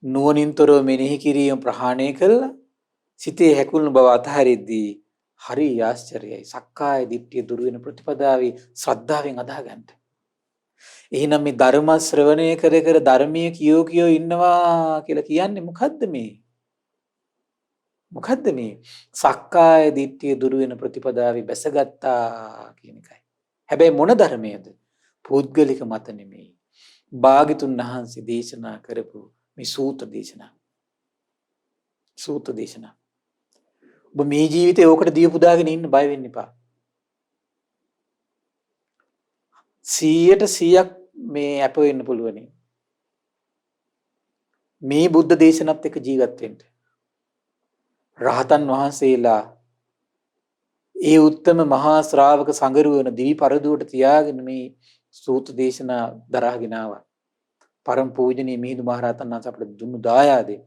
නුවණින්තරව මෙනෙහි කිරීම ප්‍රහාණය කළා සිතේ හැකුළුණු බව අතහැරෙද්දී හරි ආශ්චර්යයි. සක්කාය දිට්ඨිය දුරු වෙන ප්‍රතිපදාවේ ශ්‍රද්ධාවෙන් අදා ගන්න. එහෙනම් මේ ධර්ම ශ්‍රවණය කර කර ධර්මයේ කියෝ ඉන්නවා කියලා කියන්නේ මොකද්ද මේ? මොකද්ද මේ? සක්කාය දිට්ඨිය දුරු වෙන ප්‍රතිපදාවේ බැසගත්තා කියන එකයි. හැබැයි මොන ධර්මයේද? පුද්ගලික මත නෙමෙයි. භාග්‍යතුන් වහන්සේ දේශනා කරපු මේ සූත්‍ර දේශනා. සූත්‍ර දේශනා. ඔබ මේ ජීවිතේ ඕකට දිය පුදාගෙන ඉන්න බය වෙන්න එපා. 100% මේ අප වෙන්න පුළුවනි. මේ බුද්ධ දේශනත් එක්ක ජීවත් වෙන්න. රහතන් වහන්සේලා ඒ උත්තම මහා ශ්‍රාවක සංගරුවන දිවි පරදුවට තියාගෙන මේ සූත්‍ර දේශනා දරාගෙන ආවා. පරම පූජනීය මිහිඳු මහරහතන් වහන්සේ අපට දුන්නු දායාදේ.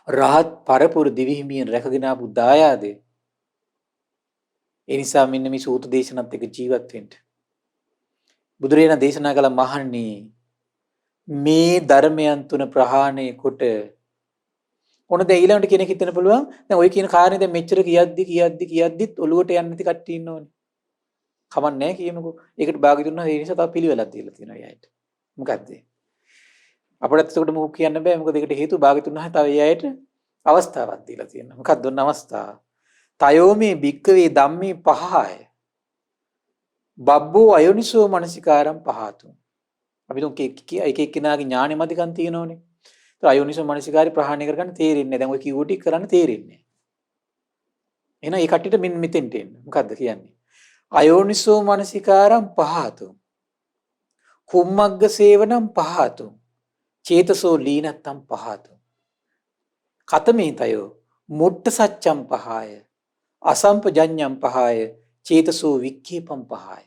රහත් පරපුර දිවිහිමියෙන් රැකගෙන ආපු දායාදේ. ඒ නිසා මෙන්න මේ සූත්‍ර දේශනත් එක්ක ජීවත් වෙන්න. බුදුරජාණන් දේශනා කළ මහණනි මේ ධර්මයන් තුන ප්‍රහාණය කොට ඕන දැන් ඊළඟට කෙනෙක් හිතන්න පුළුවන් දැන් ඔය කියන කාරණේ දැන් මෙච්චර කියද්දිත් ඔලුවට යන්නේ නැති කට්ටිය ඉන්නෝනේ. කමක් නැහැ කියමුකෝ. ඒකට භාග්‍යතුන් වහන්සේ ඒ නිසා තව පිළිවෙලක් දීලා තියෙනවා යායට. මොකද්ද? අපිට ඒකට මොකක් කියන්න බෑ. මොකද ඒකට හේතුව භාග්‍යතුන් වහන්සේ තව යායට අවස්ථාවක් දීලා තියෙනවා. මොකක්ද ඔන්න අවස්ථාව? තයෝමේ භික්කවේ ධම්මේ පහය. බබ්බෝ අයෝනිසෝ මනසිකාරම් පහතු. අපි දුක එක එක්කෙනාගේ ඥානෙ මදිකම් තියෙනෝනේ. ඒත් අයෝනිසෝ මනසිකාරي ප්‍රහාණය කරගන්න තේරෙන්නේ නැහැ. දැන් ඔය කිව්ව ටික කරන්න තේරෙන්නේ නැහැ. එහෙනම් ඒ කට්ටියට මෙන්න මෙතෙන්ට එන්න. මොකද්ද කියන්නේ? අයෝනිසෝ මනසිකාරම් පහතු. කුම්මග්ග සේවනම් පහතු. චේතසෝ ලීනත්තම් පහතු. කතමේතයෝ මුට්ට සච්ඡම් පහය. අසම්පජඤ්ඤම් පහය. චේතසෝ වික්ඛේපම් පහය.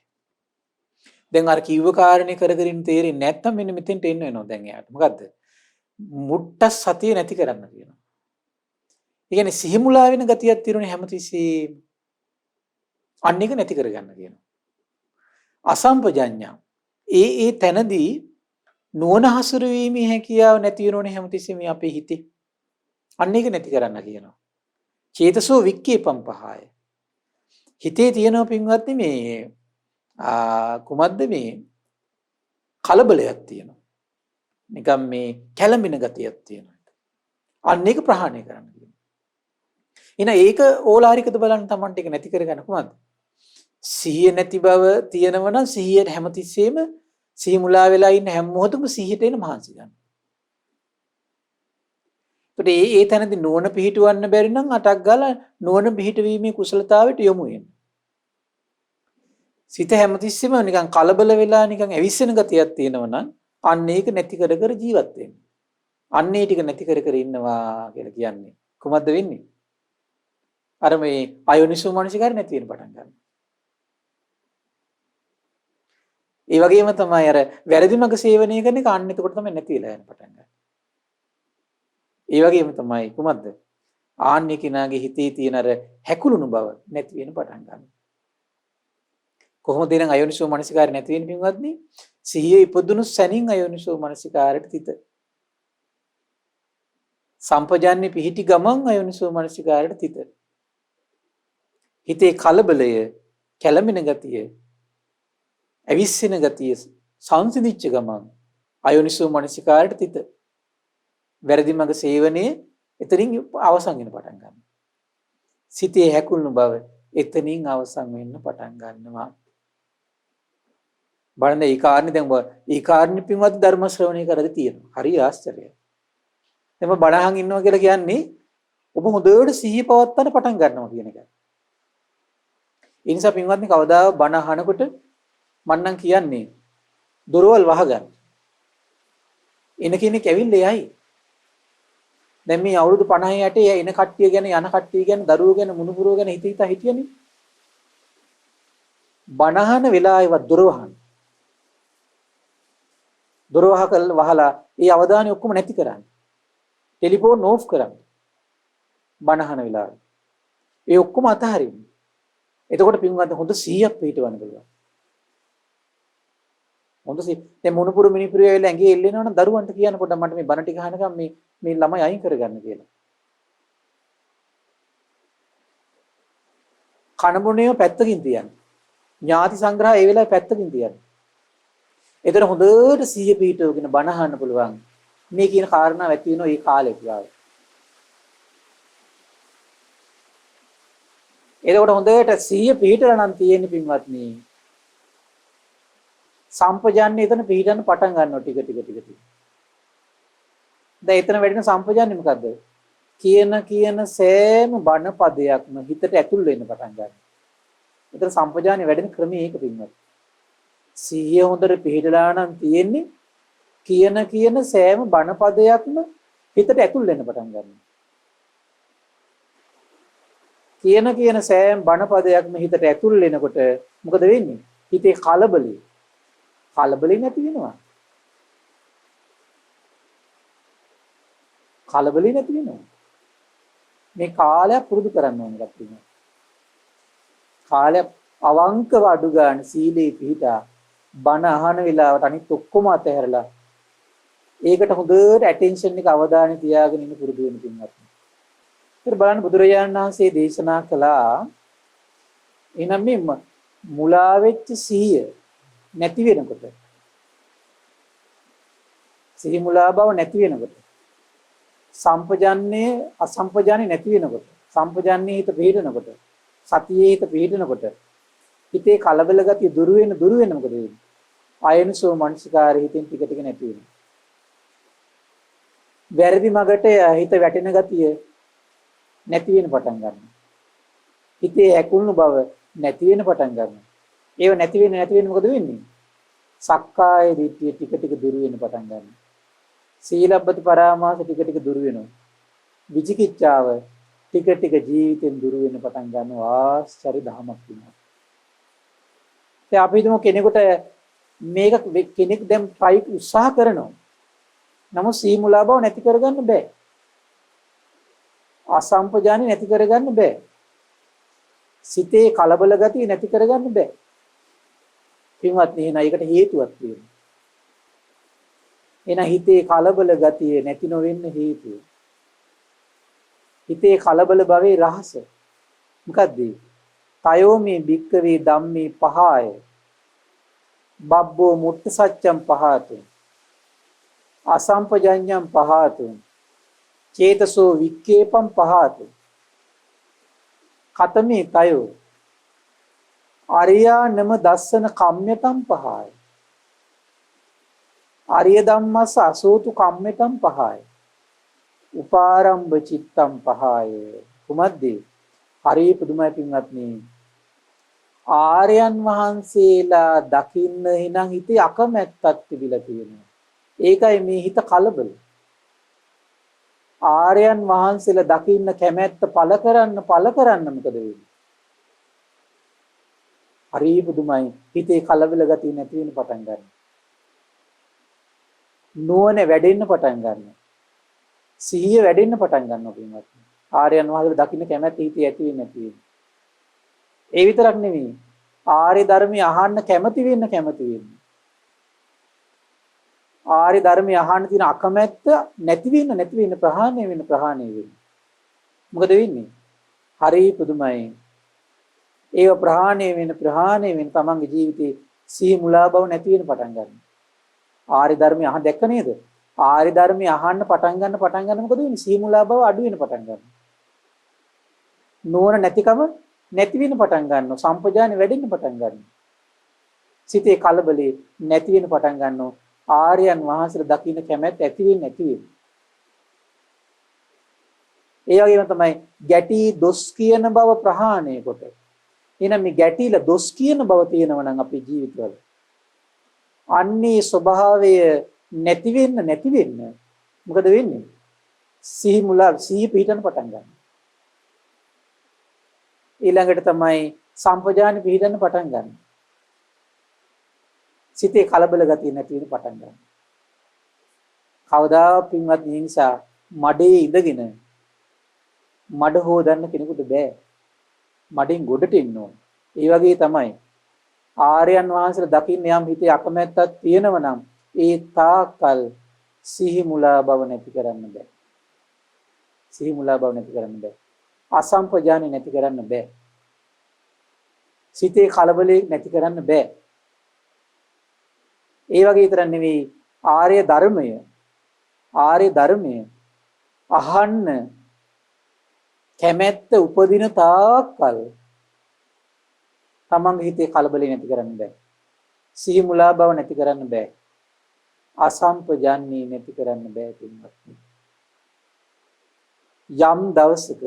දැන් අර කිව්ව කාරණේ කරගෙන තේරෙන්නේ නැත්නම් මෙන්න මෙතෙන්ට එන්න වෙනවා දැන් එයාට. මොකද්ද? මුට්ට සතිය නැති කරන්න කියනවා. ඒ කියන්නේ සිහිමුලා වෙන ගතියක් තියෙනුනේ හැමතිස්සෙම. අන්න එක නැති කරගන්න කියනවා. අසම්පජඤ්ඤම් ඒ තැනදී නුවණ හසුරුවීමේ හැකියාව නැති වෙනෝනේ හැමතිස්සෙම අපේ හිතේ. අන්න ඒක නැති කරන්න කියනවා. චේතසෝ වික්ඛේපම් පහය. හිතේ තියෙනවා පින්වත්නි මේ කුමද්ද මේ කලබලයක් තියෙනවා. නිකම් මේ කැළඹෙන ගතියක් තියෙනවා. අන්න ඒක ප්‍රහාණය කරන්න කියනවා. එහෙනම් ඒක ඕලාරිකද බලන්න Tamanට ඒක නැති කරගන්න කොහොමද? සිහිය නැති බව තියෙනව නම් සිහියට හැමතිස්සෙම සිහි මුලා වෙලා ඉන්න හැම මොහොතම සිහියට එන මහන්සි ගන්න. ඒකට ඒ තැනදී නුවණ පිහිටවන්න බැරි නම් අටක් ගාලා නුවණ පිහිටවීමේ කුසලතාවයට යොමු වෙන්න. සිත හැමතිස්සෙම නිකන් කලබල වෙලා නිකන් ඇවිස්සෙන ගතියක් තියෙනවා නම් අන්න ඒක නැති කර කර ජීවත් වෙන්න. අන්න ඒ ටික නැති කර කර ඉන්නවා කියලා කියන්නේ. කොහොමද වෙන්නේ? අර මේ අයෝනිසෝ මනසිකාරය නැති වෙන පටන් ගන්නවා. ඒ වගේම තමයි අර වැරදි මඟ සේවනය කරන එක අන්න එතකොට තමයි නැති වෙලා යන පටන් ගන්න. ඒ වගේම තමයි කොහොමද? ආන්නේ කෙනාගේ හිතේ තියෙන අර හැකුළුණු බව නැති වෙන පටන් ගන්නවා. කොහොමද එනං අයෝනිසෝ මනසිකාරය නැති වෙන්නේ පින්වත්නි? සිහියේ ඉපදුණු සැනින් අයෝනිසෝ මනසිකාරයට තිත. සම්පජාන්නේ පිහිටි ගමන් අයෝනිසෝ මනසිකාරයට තිත. හිතේ කලබලය, කැළඹෙන ගතිය, අවිස්සෙන ගතිය සංසිඳිච්ච ගමන් අයෝනිසෝ මනසිකාරයට තිත. වැරදි මඟ සේවනයේ එතනින් අවසන් වෙන පටන් ගන්නවා. සිතේ හැකුළුණු බව එතනින් අවසන් වෙන්න පටන් ගන්නවා. බලන්න ඒ කාරණේ දැන් ඒ කාරණේ පින්වත් ධර්ම ශ්‍රවණය කරලා තියෙනවා. හරි ආශ්චර්යයි. දැන් බණහන් ඉන්නවා කියලා කියන්නේ ඔබ හොඳට සිහිය පවත්වන්න පටන් ගන්නවා කියන එකයි. ඒ නිසා පින්වත්නි කවදා බණ අහනකොට මම නම් කියන්නේ දොරවල් වහගන්න. එන කෙනෙක් ඇවිල්ලා යයි. දැන් මේ අවුරුදු 50 60 එන කට්ටිය ගැන යන කට්ටිය ගැන දරුවෝ ගැන මුණුපුරෝ ගැන හිත හිටියනේ. බණ අහන වෙලාවෙවත් දොර වහන්න. දොර වහලා ඒ අවධානය ඔක්කොම නැති කරන්න. ටෙලිෆෝන් ඕෆ් කරන්න. බණ අහන වෙලාවේ. ඒ ඔක්කොම අතහරින්න. එතකොට පින්වත් හොඳ 100ක් පිටවන්න පුළුවන්. හොඳ 100. දැන් මොනුපුරු මිනිපුරු ඇවිල්ලා ඇඟේ එල්ලෙනවා නම් දරුවන්ට කියන්න පොඩ්ඩක් මට මේ බණ ටික අහනකම් මේ ළමයි අයින් කරගන්න කියලා. කනබොනේව පැත්තකින් තියන්න. ඥාති සංග්‍රහය ඒ වෙලාවේ පැත්තකින් තියන්න. එතන හොඳට 100 පිටවගෙන බණ අහන්න පුළුවන්. මේ කියන කාරණා ඇති වෙනවා මේ කාලේ පුරාවට. එතකොට හොඳට 100 පිටරලා නම් තියෙන්නේ පින්වත්නි. සම්පජාන්නේ එතන පිටන්න පටන් ගන්නවා ටික ටික. දැන් එතන වැඩින සම්පජාන්නේ මොකද්ද? කියන සෑම බණ පදයක්ම හිතට ඇතුල් වෙන්න පටන් ගන්නවා. එතන සම්පජාන්නේ වැඩෙන ක්‍රමය ඒක පින්වත්. සිහිය හොඳට පිළිදලා නම් තියෙන්නේ කියන සෑම බණ පදයක්ම හිතට ඇතුල් වෙන්න පටන් ගන්නවා. කියන සෑම බණ පදයක්ම හිතට ඇතුල් වෙනකොට මොකද වෙන්නේ? හිතේ කලබලයි නැති වෙනවා. කලබලයි නැති වෙනවා. මේ කාලයක් පුරුදු කරන්න ඕන එකක් තියෙනවා. කාලයක් අවංකව අඩු ගන්න සීලේ පිහිටා බණ අහන වෙලාවට අනිත් ඔක්කොම අතහැරලා ඒකට හොඳට ඇටෙන්ෂන් එක අවධානය තියාගෙන ඉන්න පුරුදු වෙන පින්වත්. ඒත් බලන්න බුදුරජාණන් වහන්සේ දේශනා කළා එනම් මේ මුලා වෙච්ච සිහිය නැති වෙනකොට සිහි මුලා බව නැති වෙනකොට සම්පජාන්නේ අසම්පජාන්නේ නැති වෙනකොට සම්පජාන්නේ හිත පිහිටනකොට සතියේ හිත පිහිටනකොට හිතේ කලබල ගතිය දුරු වෙන මොකද වෙන්නේ? අයනසෝ මනසිකාරය හිතෙන් ටික ටික නැති වෙනවා. වැරදි මගට හිත වැටෙන ගතිය නැති වෙන පටන් ගන්නවා. හිතේ ඇකුණු බව නැති වෙන පටන් ගන්නවා. ඒව නැති වෙන මොකද වෙන්නේ? සක්කාය දිට්ඨිය ටික ටික දුරු වෙන පටන් ගන්නවා. සීලබ්බත පරාමාස ටික ටික දුරු වෙනවා. විචිකිච්ඡාව ටික ටික ජීවිතෙන් දුරු වෙන පටන් ගන්නවා. ආශ්චර්ය ධමයක් වෙනවා. දැන් අපි හිතමු කෙනෙකුට මේක කෙනෙක් දැන් try උත්සාහ කරනවා. නමුත් සීමුලා බව නැති කරගන්න බෑ. අසම්පජානෙ නැති කරගන්න බෑ. සිතේ කලබල ගතිය නැති කරගන්න බෑ. පින්වත්නි එහෙනම් ඒකට හේතුවක් තියෙනවා. එහෙනම් හිතේ කලබල ගතිය නැති නොවෙන්න හේතුව. හිතේ කලබල භවයේ රහස මොකද්ද? තයෝ මේ භික්කවේ ධම්මේ පහය බබ්බෝ මුත්ත සත්‍යම් පහතු අසම්පජඤ්ඤම් පහතු චේතසෝ වික්කේපම් පහතු කතමේ තයෝ අරියා නම දස්සන කම්මෙතම් පහයි. ආර්ය ධම්මස්ස අසෝතු කම්මෙතම් පහයි. උපාරම්භ චිත්තම් පහය. කුමද්දේ? හරි පුදුමයි පින්වත්නි. ආර්යයන් වහන්සේලා දකින්න හිනම් හිතේ අකමැත්තක් තිබිලා තියෙනවා. ඒකයි මේ හිත කලබල. ආර්යයන් වහන්සේලා දකින්න කැමැත්ත පළ කරන්න මොකද වෙන්නේ? හරි පුදුමයි. හිතේ කලබල ගතිය නැති වෙන පටන් ගන්නවා. නුවණ වැඩෙන්න පටන් ගන්නවා. සිහිය වැඩෙන්න පටන් ගන්නවා පින්වත්නි. ආර්යයන් වහන්සේලා දකින්න කැමැත්ත හිතේ ඇති වෙන්නේ නැති වෙන්නේ. ඒ විතරක් නෙවෙයි. ආර්ය ධර්මය අහන්න කැමති වෙන්න. ආර්ය ධර්මය අහන්න තියෙන අකමැත්ත නැති වෙන්න ප්‍රහාණය වෙන්න. මොකද වෙන්නේ? හරි පුදුමයි. ඒව ප්‍රහාණය වෙන තමන්ගේ ජීවිතේ සිහි මුලා බව නැති වෙන පටන් ගන්නවා. ආර්ය ධර්මය අහන්න දැක්ක නේද? ආර්ය ධර්මය අහන්න පටන් ගන්න මොකද වෙන්නේ? සිහි මුලා බව අඩු වෙන පටන් ගන්නවා. නුවණ නැතිකම නැති වෙන පටන් ගන්නවා. සම්පජානෙ වැඩෙන්න පටන් ගන්නවා. සිතේ කලබලේ නැති වෙන පටන් ගන්නවා. ආර්යයන් වහන්සේලා දකින්න කැමැත්ත ඇති වෙන්නේ. ඒ වගේම තමයි ගැටි දොස් කියන බව ප්‍රහාණය කොට. එහෙනම් මේ ගැටිලා දොස් කියන බව තියෙනවා නම් අපේ ජීවිතවල අන්නේ ස්වභාවය නැති වෙන්න මොකද වෙන්නේ? සිහි පිහිටන පටන් ගන්නවා. ඊළඟට තමයි සම්පජාන පිහිටන්න පටන් ගන්න. සිතේ කලබල ගතිය නැති වෙන පටන් ගන්න. කවදා පින්වත් නිසා මඩේ ඉඳගෙන මඩ හොදන්න කෙනෙකුට බෑ. මඩෙන් ගොඩට එන්න ඕන. ඒ වගේ තමයි ආර්යයන් වහන්සේලා දකින්න යම් හිතේ අකමැත්තක් තියෙනව නම් ඒ තාකල් සිහි මුලා බව නැති කරන්න බෑ. සිහි මුලා බව නැති කරන්න බෑ. අසම්පජානෙ නැති කරන්න බෑ. සිතේ කලබලේ නැති කරන්න බෑ. ඒ වගේ විතර නෙවෙයි ආර්ය ධර්මය අහන්න කැමැත්ත උපදින තාක්කල් තමන්ගේ හිතේ කලබලේ නැති කරන්න බෑ. සිහි මුලා බව නැති කරන්න බෑ. අසම්පජාන්නේ නැති කරන්න බෑ පින්වත්නි. යම් දවසක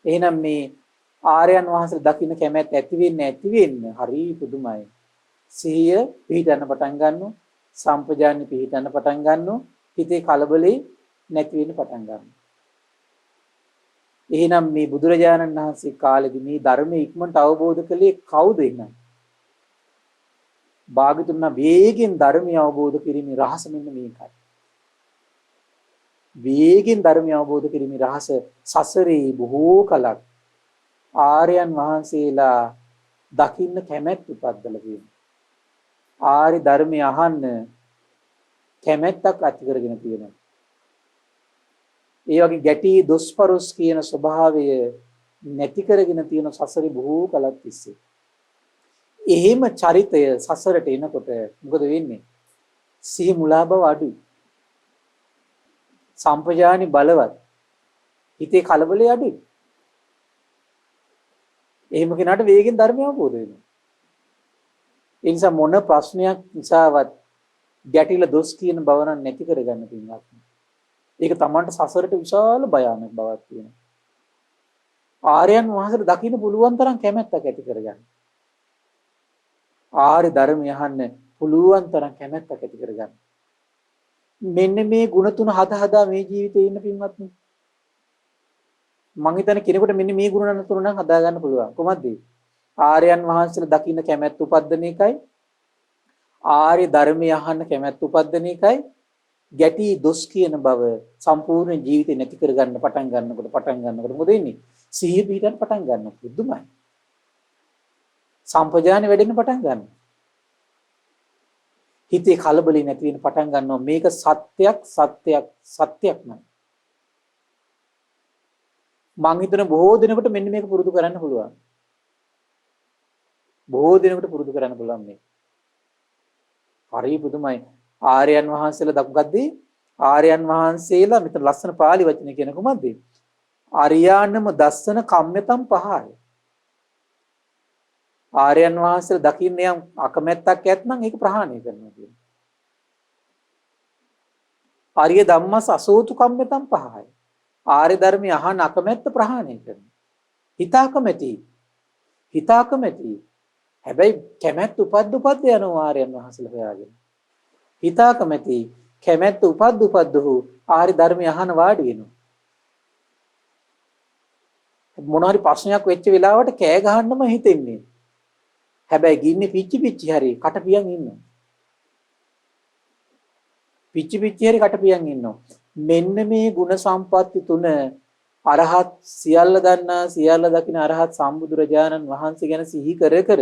එහෙනම් මේ ආර්යයන් වහන්සේ දකින්න කැමැත්ත ඇති වෙන්න හරි පුදුමයි. සිහිය පිහිටන්න පටන් ගන්නවා. සම්පජාන්‍ය පිහිටන්න පටන් ගන්නවා. හිතේ කලබලේ නැති වෙන්න පටන් ගන්නවා. එහෙනම් මේ බුදුරජාණන් වහන්සේ කාලෙදී මේ ධර්මයේ ඉක්මනට අවබෝධ කළේ කවුද එහෙනම්? භාග්‍යතුන් වේගෙන් ධර්මය අවබෝධ කිරීමේ රහස මෙන්න මේකයි. වේගෙන් ධර්මය අවබෝධ කිරීමේ රහස සසරේ බොහෝ කලක් ආර්යයන් වහන්සේලා දකින්න කැමැත්ත උපද්දලා තියෙනවා. ආර්ය ධර්මය අහන්න කැමැත්තක් ඇති කරගෙන තියෙනවා. ඒ වගේ ගැටි දොස්පරොස් කියන ස්වභාවය නැති කරගෙන තියෙන සසරේ බොහෝ කලක් තිස්සේ. එහෙම චරිතය සසරට එනකොට මොකද වෙන්නේ? සිහි මුලා බව අඩුයි. සම්පජානි බලවත්. හිතේ කලබලේ අඩුයි. එහෙම කෙනාට වේගෙන් ධර්මය අවබෝධ වෙනවා. ඒ නිසා මොන ප්‍රශ්නයක් නිසාවත් ගැටිලා දොස් කියන බව නැති කරගන්න පින්වත්. ඒක Tamanට සසරට විශාල භයානක බවක් තියෙනවා. ආර්යයන් වහන්සේට දකින්න පුළුවන් තරම් කැමැත්තක් ඇති කරගන්න. ආර්ය ධර්මය අහන්න පුළුවන් තරම් කැමැත්තක් ඇති කරගන්න. මෙන්න මේ ಗುಣ තුන හදා මේ ජීවිතේ ඉන්න පින්වත්නි. මං හිතන්නේ කෙනෙකුට මෙන්න මේ ගුණ තුන නම් හදා ගන්න පුළුවන්. කොහොමද? ආර්යයන් වහන්සේලා දකින්න කැමැත්ත උපද්දන එකයි, ආර්ය ධර්මය අහන්න කැමැත්ත උපද්දන එකයි, ගැටි දොස් කියන බව සම්පූර්ණ ජීවිතේ නැති කරගන්න පටන් ගන්නකොට මොකද වෙන්නේ? සිහිය පිටන් පටන් ගන්නවා. බුදුමයි. සම්පජානෙ වැඩෙන්න පටන් ගන්නවා. හිතේ කලබලෙ නැති වෙන පටන් ගන්නවා. මේක සත්‍යයක් නෑ. මං හිතන බොහෝ දිනකට මෙන්න මේක පුරුදු කරන්න පුළුවන්. බොහෝ දිනකට පුරුදු කරන්න පුළුවන් මේ. හරි පුදුමයි. ආර්යයන් වහන්සේලා දක්වද්දී ආර්යයන් වහන්සේලා මෙතන ලස්සන පාලි වචන කියන කොහොමද? අරියානම දස්සන කම්මතම් පහය. ආර්යයන් වහන්සේ දකින්න යම් අකමැත්තක් ඇත්නම් ඒක ප්‍රහාණය කරනවා කියනවා. ආර්ය ධම්මස් අසෝතු කම්මතම් පහය. ආර්ය ධර්මය අහන අකමැත්ත ප්‍රහාණය කරනවා. හිතාකමැති. හිතාකමැති. හැබැයි කැමැත්ත උපද්ද යනවා ආර්යයන් වහන්සේලා හොයාගෙන. හිතාකමැති කැමැත්ත උපද්ද ආර්ය ධර්මය අහන වාඩි වෙනවා. මොනවාරි ප්‍රශ්නයක් වෙච්ච වෙලාවට කෑ ගහන්නම හිතෙන්නේ. හැබැයි ගින්නේ පිච්චි හරි කටපියන් ඉන්නවා. පිච්චි හරි කටපියන් ඉන්නවා. මෙන්න මේ ගුණ සම්පatti තුන අරහත් සියල්ල දන්නා සියල්ල දකින අරහත් සම්බුදුරජාණන් වහන්සේ ගැන සිහි කර කර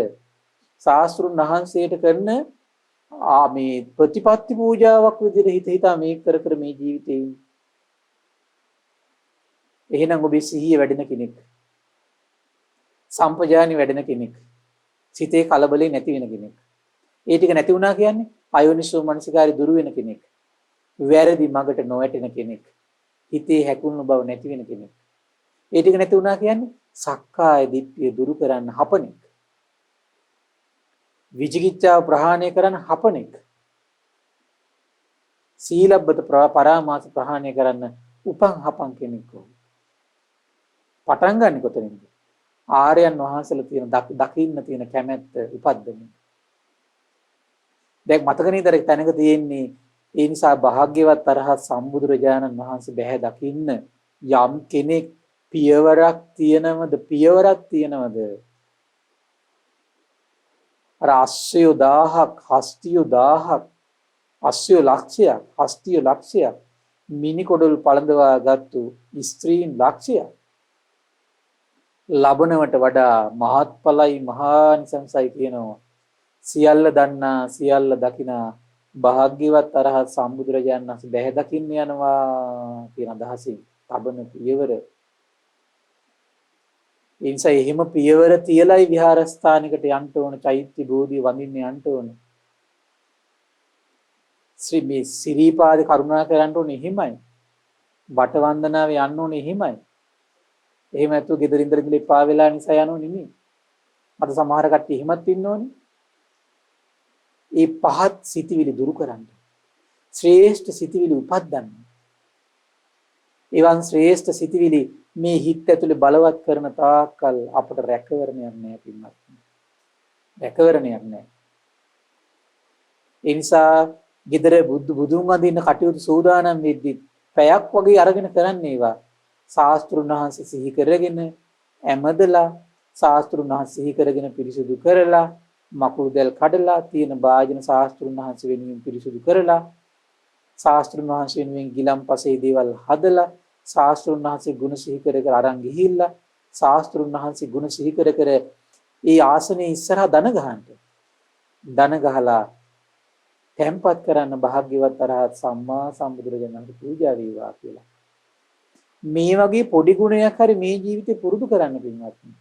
ශාස්ත්‍රුන් වහන්සේට කරන මේ ප්‍රතිපත්ති පූජාවක් විදිහට හිතා මේක කර කර මේ ජීවිතේ ඉන්නේ. එහෙනම් ඔබේ සිහිය වැඩෙන කෙනෙක්. සම්පජානි වැඩෙන කෙනෙක්. සිතේ කලබලේ නැති වෙන කෙනෙක්. ඒ ටික නැති වුණා කියන්නේ අයෝනිසෝ මනසිකාරي දුරු වෙන කෙනෙක්. වැරදි මගට නොවැටෙන කෙනෙක්. හිතේ හැකුණු බව නැති වෙන කෙනෙක්. ඒ ටික නැති වුණා කියන්නේ සක්කාය දිට්ඨිය දුරු කරන්න හපනෙක්. විචිකිච්ඡාව ප්‍රහාණය කරන්න හපනෙක්. සීලබ්බත පරාමාස ප්‍රහාණය කරන්න උපං හපං කෙනෙක්. පටන් ගන්න කොතනින්ද? ආර්යයන් වහන්සේලා තියෙන දකින්න තියෙන කැමැත්ත උපද්දමින්. දැන් මතක නේද තැනක තියෙන්නේ ඒ නිසා භාග්‍යවත් අරහත් සම්බුදුරජාණන් වහන්සේ බැහැ දකින්න යම් කෙනෙක් පියවරක් තියනවද අර 80000ක් හස්තිය 1000ක් 800 ලක්ෂයක් හස්තිය ලක්ෂයක් මිනිකොඩල් පළඳවා ගත්තු ස්ත්‍රීන් ලක්ෂයක් ලබනවට වඩා මහත්ඵලයි මහානිසංසයි කියනවා. සියල්ල දන්නා සියල්ල දකිනා භාග්‍යවත් අරහත් සම්බුදුරජාණන් වහන්සේ බැහැ දකින්න යනවා කියන අදහසින් තබන පියවර. ඒ නිසා එහෙම පියවර තියලයි විහාරස්ථානයකට යන්න ඕන, චෛත්‍ය බෝධිය වඳින්න යන්න ඕන. ශ්‍රී සිරිපාද කරුණා කරන්න ඕනේ එහෙමයි. බට වන්දනාවේ යන්න ඕනේ එහෙමයි. එහෙම නැතුව ගෙදර ඉඳලා එපා වෙලා නිසා යනෝ නෙමෙයි. අද සමහර කට්ටිය එහෙමත් ඉන්න ඕනේ. ඒ පහත් සිතිවිලි දුරු කරන්න. ශ්‍රේෂ්ඨ සිතිවිලි උපද්දන්න. එවන් ශ්‍රේෂ්ඨ සිතිවිලි මේ හිත ඇතුලේ බලවත් කරන තාක්කල් අපට රැකවරණයක් නැහැ පින්වත්. රැකවරණයක් නැහැ. ඒ නිසා ගෙදර බුදුන් වඳින්න කටයුතු සූදානම් වෙද්දි පැයක් වගේ අරගෙන කරන්නේ ඒවා. ශාස්ත්‍රුන් වහන්සේ සිහි කරගෙන ඇමදලා ශාස්ත්‍රුන් වහන්සේ සිහි කරගෙන පිරිසුදු කරලා මකුළු දැල් කඩලා තියෙන භාජන ශාස්ත්‍රුන් වහන්සේ වෙනුවෙන් පිරිසුදු කරලා ශාස්ත්‍රුන් වහන්සේ වෙනුවෙන් ගිලම්පසේ දේවල් හදලා ශාස්ත්‍රුන් වහන්සේ ගුණ සිහි කර කර අරන් ගිහිල්ලා ශාස්ත්‍රුන් වහන්සේ ගුණ සිහි කර කර ඒ ආසනේ ඉස්සරහා දන ගහලා තැම්පත් කරන්න භාග්‍යවත් අරහත් සම්මා සම්බුදුරජාණන් පූජා වේවා කියලා. මේ වගේ පොඩි ගුණයක් හරි මේ ජීවිතේ පුරුදු කරන්න පින්වත්නි.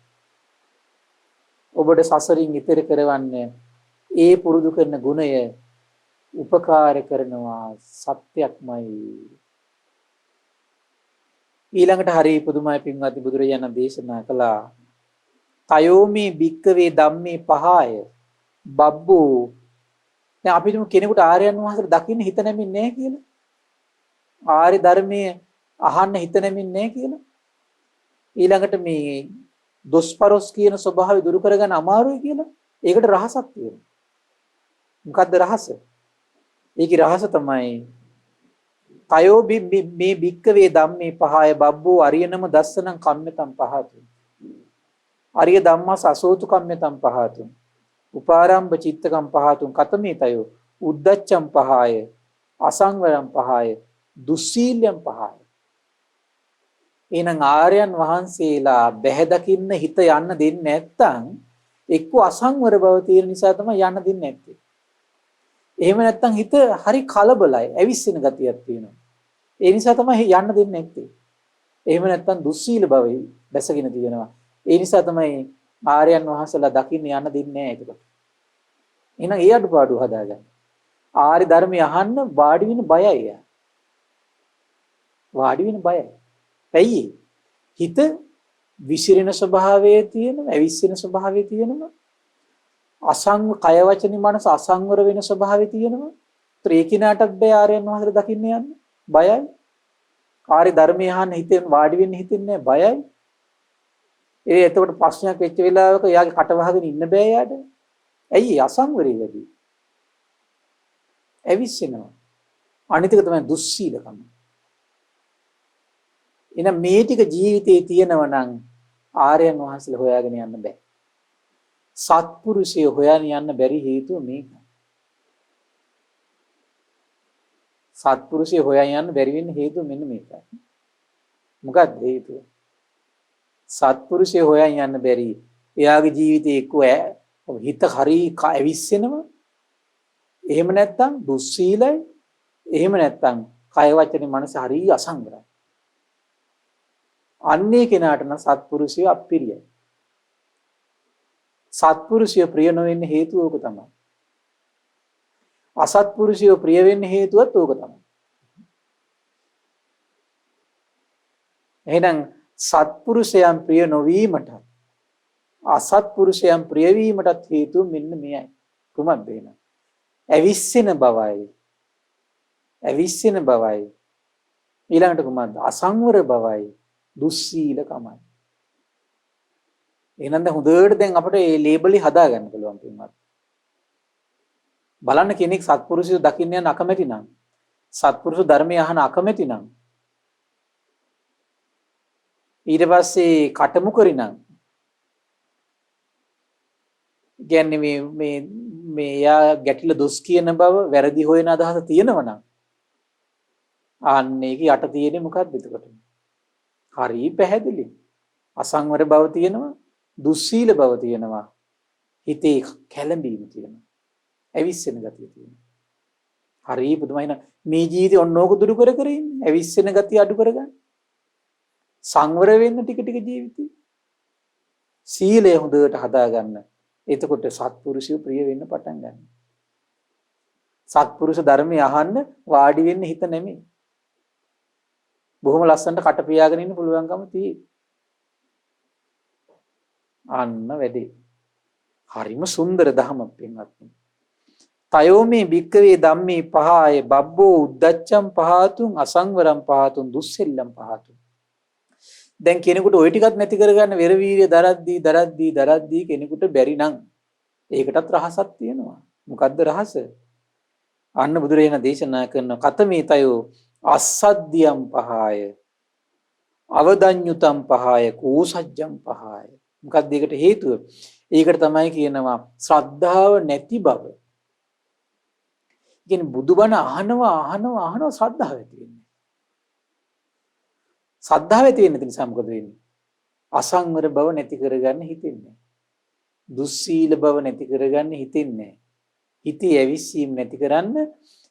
ඔබට සසරින් ඈතර කරවන්නේ ඒ පුරුදු කරන ගුණය උපකාර කරනවා සත්‍යක්මයි. ඊළඟට හරි පුදුමයි පින්වත්නි බුදුරජාණන් දේශනා කළා තයෝමේ භික්කවේ ධම්මේ පහය බබ්බෝ. දැන් අපි කෙනෙකුට ආර්යයන් වහන්සේ දකින්න හිත නැමෙන්නේ නැහැ කියලා. ආර්ය ධර්මයේ අහන්න හිත නැමෙන්නේ නැහැ කියලා. ඊළඟට මේ දොස්පරොස් කියන ස්වභාවය දුරු කරගන්න අමාරුයි කියලා. ඒකට රහසක් තියෙනවා. මොකද්ද රහස? ඒකේ රහස තමයි තයෝ මේ භික්කවේ ධම්මේ පහය බබ්බෝ අරියනම දස්සනං කම්මතං පහතු. අරිය ධම්මස් අසෝතු කම්මතං පහතු. උපාරම්භ චිත්තකම් පහතුන් කතමේ තයෝ උද්දච්චම් පහය අසංවරම් පහය දුස්සීල්‍යම් පහය. එහෙනම් ආර්යයන් වහන්සේලා බැහැ දකින්න හිත යන්න දෙන්නේ නැත්නම් එක්ක අසංවර බව තියෙන නිසා තමයි යන්න දෙන්නේ නැත්තේ. එහෙම නැත්නම් හිත හරි කලබලයි, ඇවිස්සෙන ගතියක් තියෙනවා. ඒ නිසා තමයි යන්න දෙන්නේ නැත්තේ. එහෙම නැත්නම් දුස්සීල භවෙයි බැසගෙන තියෙනවා. ඒ නිසා තමයි ආර්යයන් වහන්සේලා දකින්න යන්න දෙන්නේ නැහැ ඒක. එහෙනම් ඒ අඩුපාඩු හදාගන්න. ආර්ය ධර්මය අහන්න වාඩි වෙන බයයි. වාඩි වෙන බයයි. ඇයි? හිත විසිරෙන ස්වභාවයේ තියෙනවා, ඇවිස්සෙන ස්වභාවයේ තියෙනවා. අසංග කය වචනේ මනස අසංවර වෙන ස්වභාවයේ තියෙනවා. ත්‍රිකිනාටත් බය ආර්යයන් වහන්සේලා දකින්න යන්න. බයයි. ආර්ය ධර්මය අහන්න හිතෙන් වාඩි වෙන්න හිතෙන්නේ බයයි. එතකොට ප්‍රශ්නයක් වෙච්ච වෙලාවක එයාගේ කට වහගෙන ඉන්න බෑ යාට. ඇයි අසංවරේ වැඩි? ඇවිස්සෙනවා. අනිත් එක තමයි දුස්සීලකම. එහෙනම් මේ ටික ජීවිතේ තියෙනවා නම් ආර්යයන් වහන්සේලා හොයාගෙන යන්න බෑ. සත්පුරුෂය හොයාගෙන යන්න බැරි හේතුව මේකයි. සත්පුරුෂය හොයාගෙන යන්න බැරි වෙන්න හේතුව මෙන්න මේකයි. මොකක්ද හේතුව? සත්පුරුෂය හොයාගෙන යන්න බැරි. එයාගේ ජීවිතේ එක්ක හිත හරි ඇවිස්සෙනවා. එහෙම නැත්නම් දුස්සීලයි. එහෙම නැත්නම් කය වචනේ මනස හරි අසංවරයි. අන්නේ කෙනාට නම් සත්පුරුෂය අප්‍රියයි. සත්පුරුෂය ප්‍රිය නොවෙන්න හේතුව ඕක තමයි. අසත්පුරුෂය ප්‍රිය වෙන්න හේතුවත් ඕක තමයි. එහෙනම් සත්පුරුෂයන් ප්‍රිය නොවීමට අසත්පුරුෂයන් ප්‍රිය වීමටත් හේතුව මෙන්න මෙයයි. කුමක්ද එහෙනම්? ඇවිස්සෙන බවයි. ඇවිස්සෙන බවයි. ඊළඟට කුමක්ද? අසංවර බවයි. දුස්සීලකමයි. එහෙනම් දැන් හොඳට දැන් අපිට මේ ලේබල් එක හදා ගන්න පුළුවන් පින්වත්. බලන්න කෙනෙක් සත්පුරුෂය දකින්න යන අකමැති නම්, සත්පුරුෂ ධර්මය අහන අකමැති නම්, ඊට පස්සේ කටමුකරි නම්, කියන්නේ මේ යා ගැටිලා දොස් කියන බව, වැරදි හොයන අදහස තියෙනවා නම්, අන්න ඒක යට තියෙන්නේ මොකක්ද එතකොට? හරි පැහැදිලි. අසංවර බව තියෙනවා, දුස්සීල බව තියෙනවා, හිතේ කැළඹීම තියෙනවා, ඇවිස්සෙන ගතිය තියෙනවා. හරි පුදුමයි නේද? මේ ජීවිතේ ඔන්නෝක දුරු කර කර ඉන්නේ. ඇවිස්සෙන ගතිය අඩු කරගන්න. සංවර වෙන්න ටික ටික ජීවිතේ. සීලය හොඳට හදාගන්න. එතකොට සත්පුරුෂය ප්‍රිය වෙන්න පටන් ගන්නවා. සත්පුරුෂ ධර්මය අහන්න වාඩි වෙන්න හිත නෙමෙයි. බොහොම ලස්සනට කට පියාගෙන ඉන්න පුළුවන්කම තියෙයි. අන්න වැඩි. හරිම සුන්දර දහමක් පින්වත්නි. තයෝමේ භික්කවේ ධම්මේ පහය බබ්බෝ උද්දච්චම් පහතුන් අසංවරම් පහතුන් දුස්සෙල්ලම් පහතුන්. දැන් කෙනෙකුට ওই ටිකක් නැති කරගන්න වෙර වීර්ය දරද්දී කෙනෙකුට බැරි නම් ඒකටත් රහසක් තියෙනවා. මොකද්ද රහස? අන්න බුදුරජාණන් දේශනා කරන කතමේ තයෝ අස්සද්ධියම් පහය අවදඤ්ඤුතම් පහය කෝසජ්ජම් පහය. මොකක්ද ඒකට හේතුව? ඒකට තමයි කියනවා ශ්‍රද්ධාව නැති බව. කියන්නේ බුදුබණ අහනවා ශ්‍රද්ධාව ඇති වෙන්නේ. ශ්‍රද්ධාව ඇති වෙන නිසා මොකද වෙන්නේ? අසංවර බව නැති කරගන්න හිතෙන්නේ. දුස්සීල බව නැති කරගන්න හිතෙන්නේ. හිතේ ඇවිස්සීම නැති කරන්න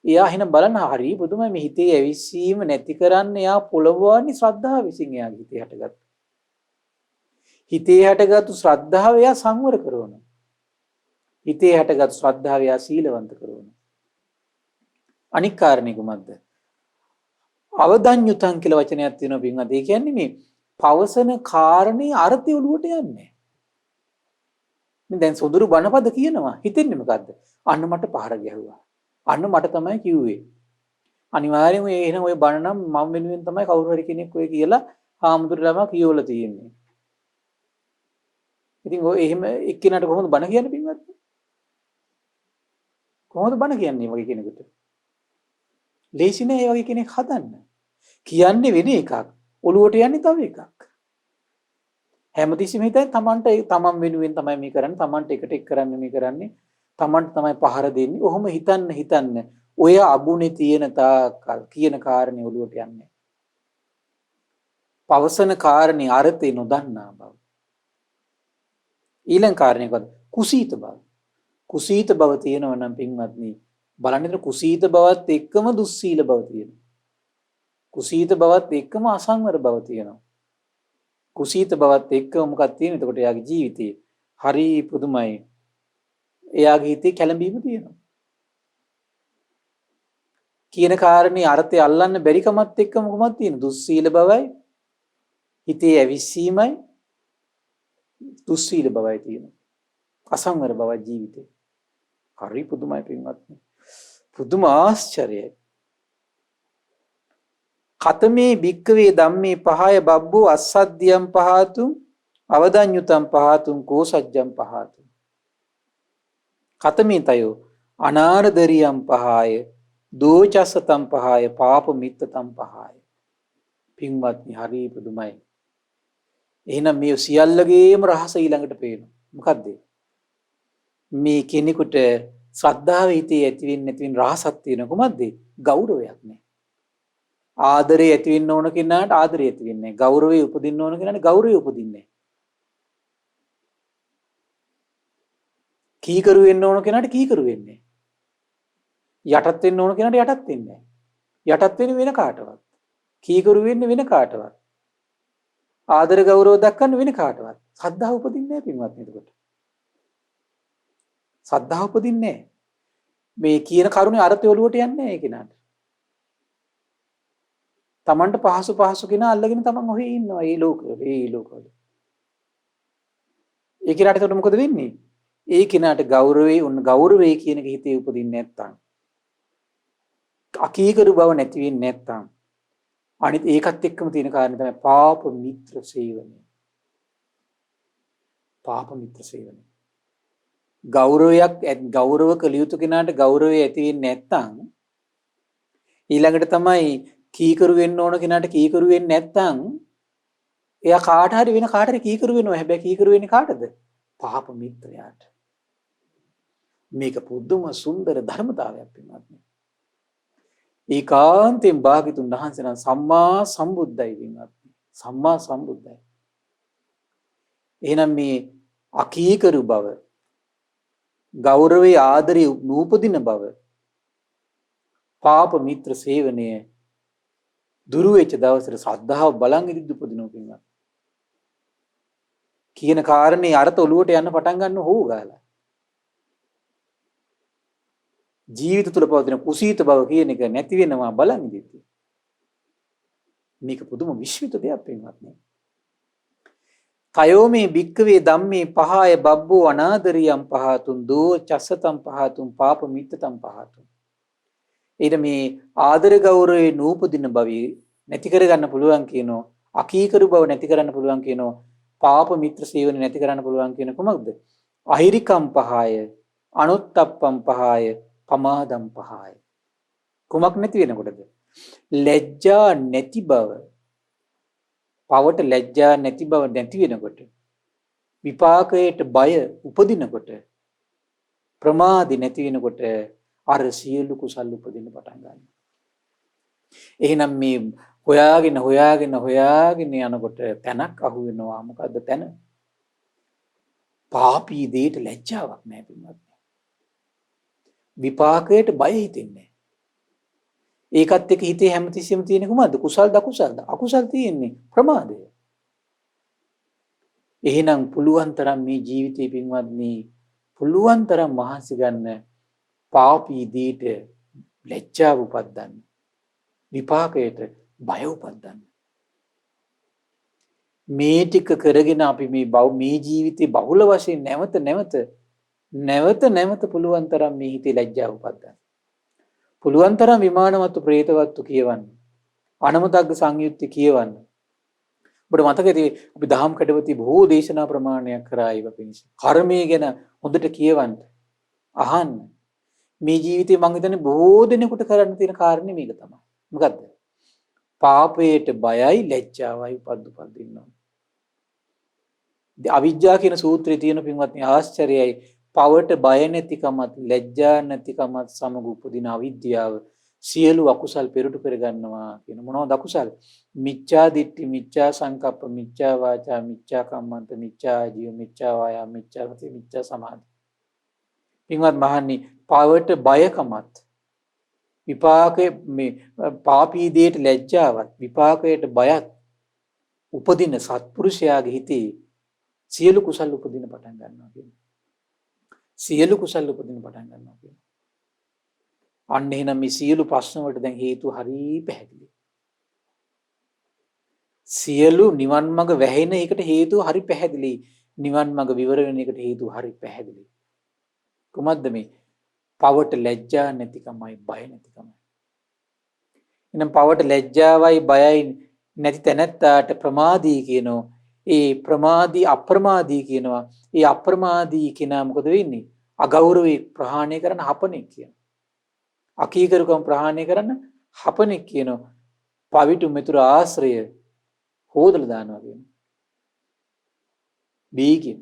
එයා එහෙනම් බලන්න හරි පුදුමයි මේ හිතේ ඇවිස්සීම නැති කරන්න එයා පොළඹවන්නේ ශ්‍රද්ධාව විසින් එයාගේ හිතේ හටගත්තු. හිතේ හටගත්තු ශ්‍රද්ධාව එයා සංවර කරනවා. හිතේ හටගත්තු ශ්‍රද්ධාව එයා සීලවන්ත කරනවා. අනික් කාරණේ කුමක්ද? අවදඤ්ඤුතං කියලා වචනයක් තියෙනවා පින්වත්. ඒ කියන්නේ මේ පවසන කාරණේ අර්ථය ඔලුවට යන්නේ. මේ දැන් සොඳුරු බණපද කියනවා. හිතෙන්නේ මොකද්ද? අන්න මට පහර ගැහුවා. අන්න මට තමයි කිව්වේ. අනිවාර්යයෙන්ම එහෙනම් ওই බණ නම් මම වෙනුවෙන් තමයි කවුරු හරි කෙනෙක් ඔය කියලා හාමුදුරුවෝම කියවලා තියෙන්නේ. ඉතින් ඔය එහෙම එක්කිනාට කොහොමද බණ කියන්නේ පින්වත්? කොහොමද බණ කියන්නේ වගේ කෙනෙකුට? ලේසි නෑ ඒ වගේ කෙනෙක් හදන්න. කියන්නේ වෙන එකක්. ඔළුවට යන්නේ තව එකක්. හැමතිස්සෙම හිතන්නේ තමන් වෙනුවෙන් තමයි මේ කරන්නේ. තමන්ට එකට එක් කරන්නේ මේ කරන්නේ. තමන්ට තමයි පහර දෙන්නේ. ඔහොම හිතන්න ඔය අගුණේ තියෙන තාකල් කියන කාරණේ ඔළුවට යන්නේ. පවසන කාරණේ අර්ථය නොදන්නා බව. ඊළඟ කාරණේ කොහොමද? කුසීත බව. කුසීත බව තියෙනවා නම් පින්වත්නි බලන්න කුසීත බවත් එක්කම දුස්සීල බව තියෙනවා. කුසීත බවත් එක්කම අසංවර බව තියෙනවා. කුසීත බවත් එක්කම මොකක්ද තියෙන්නේ? එතකොට එයාගේ ජීවිතේ හරි පුදුමයි. එයාගේ හිතේ කැළඹීම තියෙනවා. කියන කාරණේ අර්ථය අල්ලන්න බැරි කමත් එක්කම කොහොමද තියෙන්නේ? දුස්සීල බවයි හිතේ ඇවිස්සීමයි දුස්සීල බවයි තියෙනවා. අසංවර බවයි ජීවිතේ. හරි පුදුමයි පින්වත්නි. පුදුම ආශ්චර්යයි. කතමේ භික්කවේ ධම්මේ පහය බබ්බෝ අස්සද්ධියම් පහතුම් අවදඤ්ඤුතම් පහතුම් කෝසජ්ජම් පහතුම්. කතමේ තයෝ අනාරදරියම් පහය දෝචස්සතම් පහය පාප මිත්තතම් පහය. පින්වත්නි හරි පුදුමයි. එහෙනම් මේ සියල්ලගේම රහස ඊළඟට පේනවා. මොකද්ද? මේ කෙනෙකුට ශ්‍රද්ධාව හිතේ ඇති වෙන්නේ නැති වෙන රහසක් තියෙන කොහොමද? ගෞරවයක් නෑ. ආදරේ ඇති වෙන්න ඕන කෙනාට ආදරේ ඇති වෙන්නේ නැහැ. ගෞරවය උපදින්න ඕන කෙනාට ගෞරවය උපදින්නේ නැහැ. කීකරු වෙන්න ඕන කෙනාට කීකරු වෙන්නේ නැහැ. යටත් වෙන්න ඕන කෙනාට යටත් වෙන්නේ නැහැ. යටත් වෙන්නේ වෙන කාටවත්. කීකරු වෙන්නේ වෙන කාටවත්. ආදර ගෞරව දක්වන්න වෙන කාටවත්. සද්ධාව උපදින්නේ නැහැ පින්වත්නි එතකොට. සද්ධාව උපදින්නේ නැහැ. මේ කියන කරුණේ අර්ථය ඔලුවට යන්නේ නැහැ ඒ කෙනාට. තමන්ට පහසු කෙනා අල්ලගෙන තමන් ඔහේ ඉන්නවා ඒ ලෝකවල. ඒ කෙනාට එතකොට මොකද වෙන්නේ? ඒ කෙනාට ගෞරවය කියන එක හිතේ උපදින්නේ නැත්තම්, අකීකරු බව නැති වෙන්නේ නැත්තම්, අනිත් ඒකත් එක්කම තියෙන කාරණේ තමයි පාප මිත්‍ර සේවනය. පාප මිත්‍ර සේවනය. ගෞරව කළ යුතු කෙනාට ගෞරවය ඇති වෙන්නේ නැත්තම්, ඊළඟට තමයි කීකරු වෙන්න ඕන කෙනාට කීකරු වෙන්නේ නැත්නම් එයා කාට හරි වෙන කාට හරි කීකරු වෙනවා. හැබැයි කීකරු වෙන්නේ කාටද? පාප මිත්‍රයාට. මේක පුදුම සුන්දර ධර්මතාවයක් පින්වත්නි. ඒකාන්තයෙන් භාග්‍යතුන් වහන්සේ නම් සම්මා සම්බුද්දයි පින්වත්නි. සම්මා සම්බුද්දයි. එහෙනම් මේ අකීකරු බව, ගෞරවයේ ආදරේ නූපදින බව, පාප මිත්‍ර සේවනය දුරු වෙච්ච දවසට ශ්‍රද්ධාව බලන් ඉදිද්ද උපදිනවා පින්වත්. කියන කාරණේ අර්ථ ඔලුවට යන්න පටන් ගන්න හොව ගාලා. ජීවිත තුළ පවතින කුසීත බව කියන එක නැති වෙනවා බලන් ඉදිද්දි. මේක පුදුම විශ්විත දෙයක් පින්වත්නි. තයෝ මේ භික්කවේ ධම්මේ පහය බබ්බෝ අනාදරියම් පහතුන් දෝ චස්සතම් පහතුන් පාප මිත්තතම් පහතුන්. ඊට මේ ආදර ගෞරවයේ නූපදින බව නැති කරගන්න පුළුවන් කියනෝ, අකීකරු බව නැති කරන්න පුළුවන් කියනෝ, පාප මිත්‍ර සේවන නැති කරන්න පුළුවන් කියන කොමක්ද? අහිරිකම් පහය, අනුත්තප්පම් පහය, පමාදම් පහය. කොමක් නැති වෙනකොටද? ලැජ්ජා නැති බව, පවට ලැජ්ජා නැති බව නැති වෙනකොට, විපාකයට බය උපදිනකොට, ප්‍රමාදි නැති වෙනකොට අර සියලු කුසල් උපදින්න පටන් ගන්නවා. එහෙනම් මේ හොයාගෙන යනකොට තැනක් අහු වෙනවා. මොකද්ද තැන? පාපී දෙයට ලැජ්ජාවක් නැහැ පින්වත්නි. විපාකයට බය හිතෙන්නේ. ඒකත් එක්ක හිතේ හැමතිස්සෙම තියෙන කොහමද? කුසල්ද අකුසල්ද? අකුසල් තියෙන්නේ ප්‍රමාදය. එහෙනම් පුළුවන් තරම් මේ ජීවිතේ පින්වත්නි, පුළුවන් තරම් මහන්සි ගන්න පාපී දෙයට ලැජ්ජාව උපද්දන්න. විපාකයට බය උපද්දන්න. මේ ටික කරගෙන අපි මේ ජීවිතේ බහුල වශයෙන් නැවත පුළුවන් තරම් මේ හිතේ ලැජ්ජාව උපද්දන්න. පුළුවන් තරම් විමානවත්තු ප්‍රේතවත්තු කියවන්න. අනමතග්ග සංයුක්ති කියවන්න. ඔබට මතකද අපි දහම් කඩවති බොහෝ දේශනා ප්‍රමාණයක් කරා ඒව පිණිස. කර්මය ගැන හොඳට කියවන්න. අහන්න. මේ ජීවිතේ මං හිතන්නේ බොහෝ දෙනෙකුට කරන්න තියෙන කාරණේ මේක තමයි. මොකද්ද? පාපයට බයයි ලැජ්ජාවයි උපදින්නවා. අවිජ්ජා කියන සූත්‍රයේ තියෙන පින්වත්නි ආශ්චර්යයි. පවට බය නැතිකමත් ලැජ්ජා නැතිකමත් සමග උපදින අවිද්‍යාව සියලු අකුසල් පෙරට කරගන්නවා කියන. මොනවද අකුසල්? මිච්ඡා දිට්ඨි, මිච්ඡා සංකප්ප, මිච්ඡා වාචා, මිච්ඡා කම්මන්ත, මිච්ඡා ආජීව, මිච්ඡා වායාම, මිච්ඡා සති, මිච්ඡා සමාධි. පින්වත් මහණනි, පවට බයකමත් විපාකේ මේ පාපී දෙයට ලැජ්ජාවත් විපාකයට බයත් උපදින සත්පුරුෂයාගේ හිතේ සියලු කුසල් උපදින පටන් ගන්නවා කියනවා. සියලු කුසල් උපදින පටන් ගන්නවා කියනවා. අන්න එහෙනම් මේ සියලු ප්‍රශ්න වලට දැන් හේතුව හරිය පැහැදිලි. සියලු නිවන් මඟ වැහෙන එකට හේතුව හරි පැහැදිලි. නිවන් මඟ විවර වෙන එකට හේතුව හරි පැහැදිලි. කුමක්ද මේ? පවට ලැජ්ජා නැතිකමයි, බය නැතිකමයි. එහෙනම් පවට ලැජ්ජාවයි බයයි නැති තැනැත්තාට ප්‍රමාදී කියනවා. ඒ ප්‍රමාදී අප්‍රමාදී කියනවා. ඒ අප්‍රමාදී කෙනා මොකද වෙන්නේ? අගෞරවේ ප්‍රහාණය කරන හපනෙක් කියනවා. අකීකරුකම් ප්‍රහාණය කරන හපනෙක් කියනවා. පවිටු මෙතුරු ආශ්‍රය හොදලා දානවා කියනවා. බීකින්.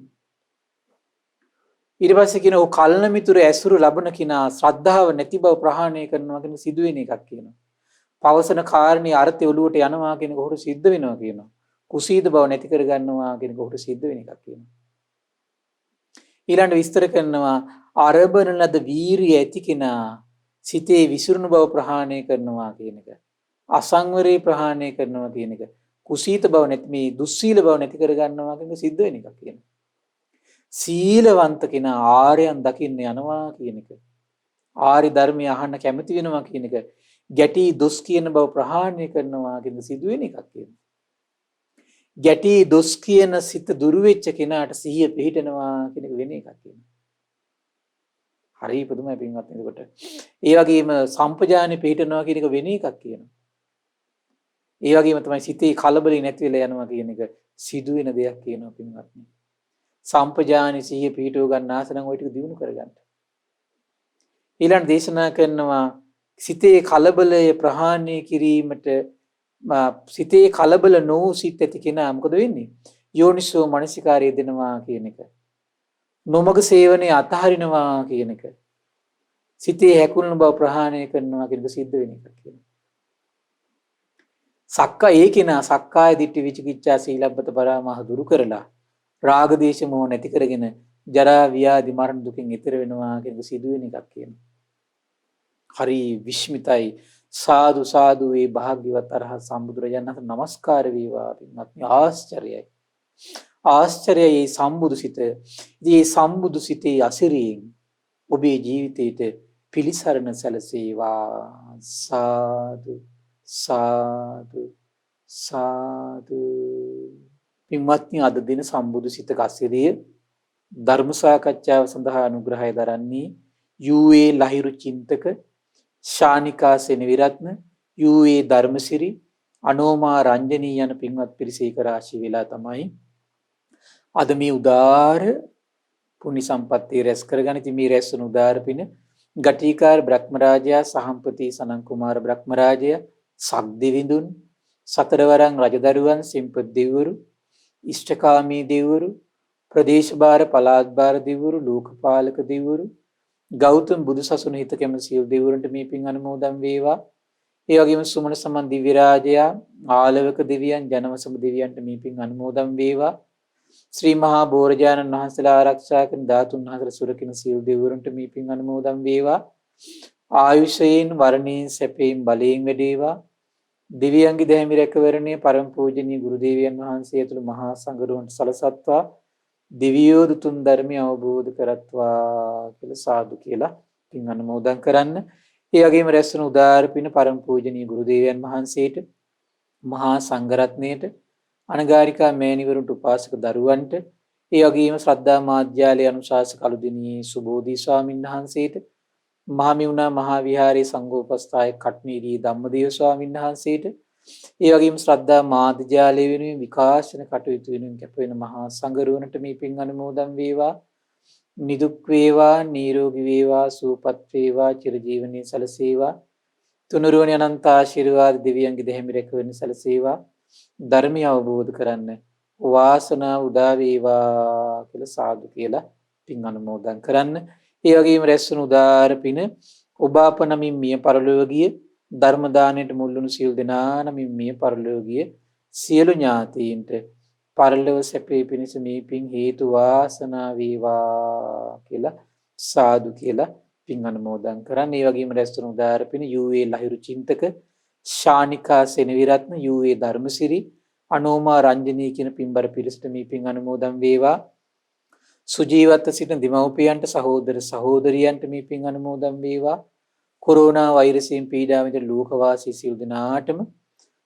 ඊට පස්සේ කියනවා කල්න මිතුරු ඇසුරු ලබන කිනා ශ්‍රද්ධාව නැති බව ප්‍රහාණය කරනවා කියන සිදුවෙන එකක් කියනවා. පවසන කාරණේ අර්ථය ඔළුවට යනවා කියන කොහොර සිද්ධ වෙනවා කියනවා. කුසීත බව නැති කර ගන්නවා කියන කොහොර සිද්ධ වෙන එකක් කියනවා. ඊළඟ විස්තර කරනවා අරබන ලද වීරිය ඇති කෙනා සිතේ විසිරුණු බව ප්‍රහාණය කරනවා කියන එක. අසංවරේ ප්‍රහාණය කරනවා කියන එක. කුසීත බව නැති මේ දුස්සීල බව නැති කර ගන්නවා කියන සිද්ධ වෙන එකක් කියනවා. සීලවන්ත කෙනා ආර්යයන් දකින්න යනවා කියන එක. ආරි ධර්මය අහන්න කැමති වෙනවා කියන එක. ගැටි දොස් කියන බව ප්‍රහාණය කරනවා කියන සිදුවෙන එකක් කියනවා. ගැටි දොස් කියන සිත දුරු වෙච්ච කෙනාට සිහිය පිහිටනවා කියන එක වෙන එකක් කියනවා. හරි පුදුමයි පින්වත්නි. එතකොට ඒ වගේම සම්පජානෙ පිහිටනවා කියන එක වෙන එකක් කියනවා. ඒ වගේම තමයි සිතේ කලබලෙ නැති වෙලා යනවා කියන එක සිදුවෙන දෙයක් කියනවා පින්වත්නි. සම්පජානෙ සිහිය පිහිටව ගන්න ආස නම් ওই ටික දිනු කරගන්න. ඊළඟ දේශනා කරනවා සිතේ කලබලය ප්‍රහාණය කිරීමට සිතේ කලබල නොවූ සිත් ඇති කෙනා මොකද වෙන්නේ? යෝනිසෝ මනසිකාරය දෙනවා කියන එක. නොමග සේවනයේ අතහරිනවා කියන එක. සිතේ හැකුළුණු බව ප්‍රහාණය කරනවා කියන එක සිද්ධ වෙන එකක් කියනවා. සක්කාය කෙනා සක්කාය දිට්ඨි විචිකිච්ඡා සීලබ්බත පරාමාහ දුරු කරලා රාග දේශ මොහ නැති කරගෙන ජරා ව්‍යාධි මරණ දුකින් ඈතර වෙනවා කියන එක සිදු වෙන එකක් කියනවා. හරි විශ්මිතයි. සාදු සාදු වේ භාග්‍යවත් අරහත් සම්බුදුරජාණන් වහන්සේ නමස්කාර වේවා පින්වත්නි. ආශ්චර්යයි. ආශ්චර්යයි සම්බුදු සිත. මේ සම්බුදු සිතේ අසිරියෙන් ඔබේ ජීවිතයට පිලිසරණ සැලසේවා. සාදු සාදු සාදු. පින්වත්නි අද දින සම්බුදු සිතක අසිරිය ධර්ම සාකච්ඡාව සඳහා අනුග්‍රහය දරන්නේ යූ.ඒ. ලහිරු චින්තක ශානිකා සෙනවිරත්න යූ.ඒ. ධර්මසිරි අනෝමා රංජනී යන පින්වත් පිරිස ඒකරාශී වෙලා තමයි අද මේ උදාර පුණ්‍ය සම්පත්තිය රැස් කරගන්න. ඉතින් මේ රැස් වුණු උදාර පින ගටිකාර බ්‍රහ්මරාජයා සහම්පති සනන් කුමාර බ්‍රහ්මරාජයා සක්දිවිඳුන් සතරවරන් රජදරුවන් සිම්පත් දෙවිවරු ඉෂ්ඨකාමී දෙවිවරු ප්‍රදේශභාර පළාත්භාර දෙවිවරු ලෝකපාලක දෙවිවරු ගෞතම බුදුසසුන හිත කැමති සියලු දෙවිවරුන්ට මේ පින් අනුමෝදන් වේවා. ඒ වගේම සුමන සමන් දිව්‍ය රාජයා ආලවක දෙවියන් ජනවසම දෙවියන්ට මේ පින් අනුමෝදන් වේවා. ශ්‍රී මහා බෝරජාණන් වහන්සේලා ආරක්ෂා කරන ධාතුන් හතර සුරකින සියලු දෙවිවරුන්ට මේ පින් අනුමෝදන් වේවා. ආයුෂයෙන් වර්ණයෙන් සැපයෙන් බලයෙන් වැඩේවා. දිව්‍යංගි දැහැමි රැකවරණයේ පරම පූජනීය ගුරු දේවයන් වහන්සේ ඇතුළු මහා සංඝරුවන්ට සලසත්වා දිවියෝ දුතුම් ධර්මය අවබෝධ කරත්වා කියලා සාදු කියලා පින් අනුමෝදන් කරන්න. ඒ වගේම රැස් වුණු උදාාර පින පරම පූජනීය ගුරු දේවයන් වහන්සේට මහා සංඝරත්නයට අනගාരികා මෑණිවරුන්ට උපාසක දරුවන්ට ඒ වගේම ශ්‍රද්ධා මාධ්‍යාලයේ අනුශාසක අලුදිනී සුබෝධි ස්වාමීන් වහන්සේට මහමිුණා මහා විහාරයේ සංඝෝපස්ථායක කට්නීරී ධම්මදේව ස්වාමීන් වහන්සේට ඒ වගේම ශ්‍රද්ධා මාධ්‍යාලය වෙනුවෙන් විකාශන කටයුතු වෙනුවෙන් කැප වෙන මහා සංඝරුවනට මේ පින් අනුමෝදන් වේවා. නිදුක් වේවා නිරෝගී වේවා සුවපත් වේවා චිරජීවනයේ සැලසේවා. තුනුරුවනි අනන්ත ආශිර්වාද දිව්‍යංගි දෙහිමි රැකවෙන සැලසේවා. ධර්මය අවබෝධ කරන්න වාසනාව උදා වේවා කියලා සාදු කියලා පින් අනුමෝදන් කරන්න. ඒ වගේම රැස් වුණු උදාාර පින ඔබ අප නමින් මිය පරලොව ගිය ධර්ම දාණයට මුල් වුණු සියලු දෙනා නමින් මිය පරලොව ගිය සියලු ඥාතීන්ට පරලොව සැපේ පිණිස මේ පින් හේතු වාසනා වේවා කියලා සාදු කියලා පින් අනුමෝදන් කරන්න. ඒ වගේම රැස් වුණු උදාාර පින යූ.ඒ. ලහිරු චින්තක ශානිකා සෙනවිරත්න යූ.ඒ. ධර්මසිරි අනෝමා රංජනී කියන පින්බර පිරිසට මේ පින් අනුමෝදන් වේවා. සුජීවත්ව සිටින දෙමව්පියන්ට සහෝදර සහෝදරියන්ට මේ පින් අනුමෝදන් වේවා. කොරෝනා වෛරසයෙන් පීඩා විඳින ලෝකවාසී සියලු දෙනාටම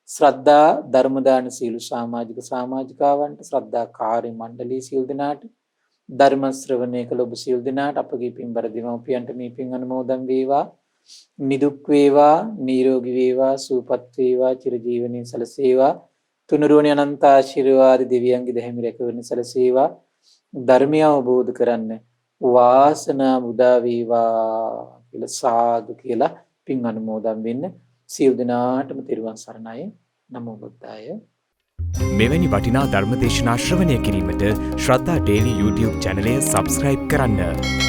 ශ්‍රද්ධා ධර්ම දාන සීල සමාජිකාවන්ට ශ්‍රද්ධා කාර්ය මණ්ඩලයේ සියලු දෙනාට ධර්ම ශ්‍රවණය කළ ඔබ සියලු දෙනාට අපගේ පින්බර දෙමව්පියන්ට මේ පින් අනුමෝදන් වේවා. නිදුක් වේවා, නිරෝගී වේවා, සුවපත් වේවා, චිරජීවනයේ සැලසේවා. තුනුරුවනි අනන්ත ආශිර්වාද දෙවියන්ගේ දැහැමි රැකවරණ සැලසේවා. ධර්මය අවබෝධ කරන්න වාසනාව උදා වේවා කියලා සාදු කියලා පින් අනුමෝදන් වෙන්න. සියලු දෙනාටම තෙරුවන් සරණයි. නමෝ බුද්දාය. මෙවැනි වටිනා ධර්ම දේශනා ශ්‍රවණය කිරීමට ශ්‍රද්ධා ඩේලි YouTube චැනලය සබස්ක්‍රයිබ් කරන්න.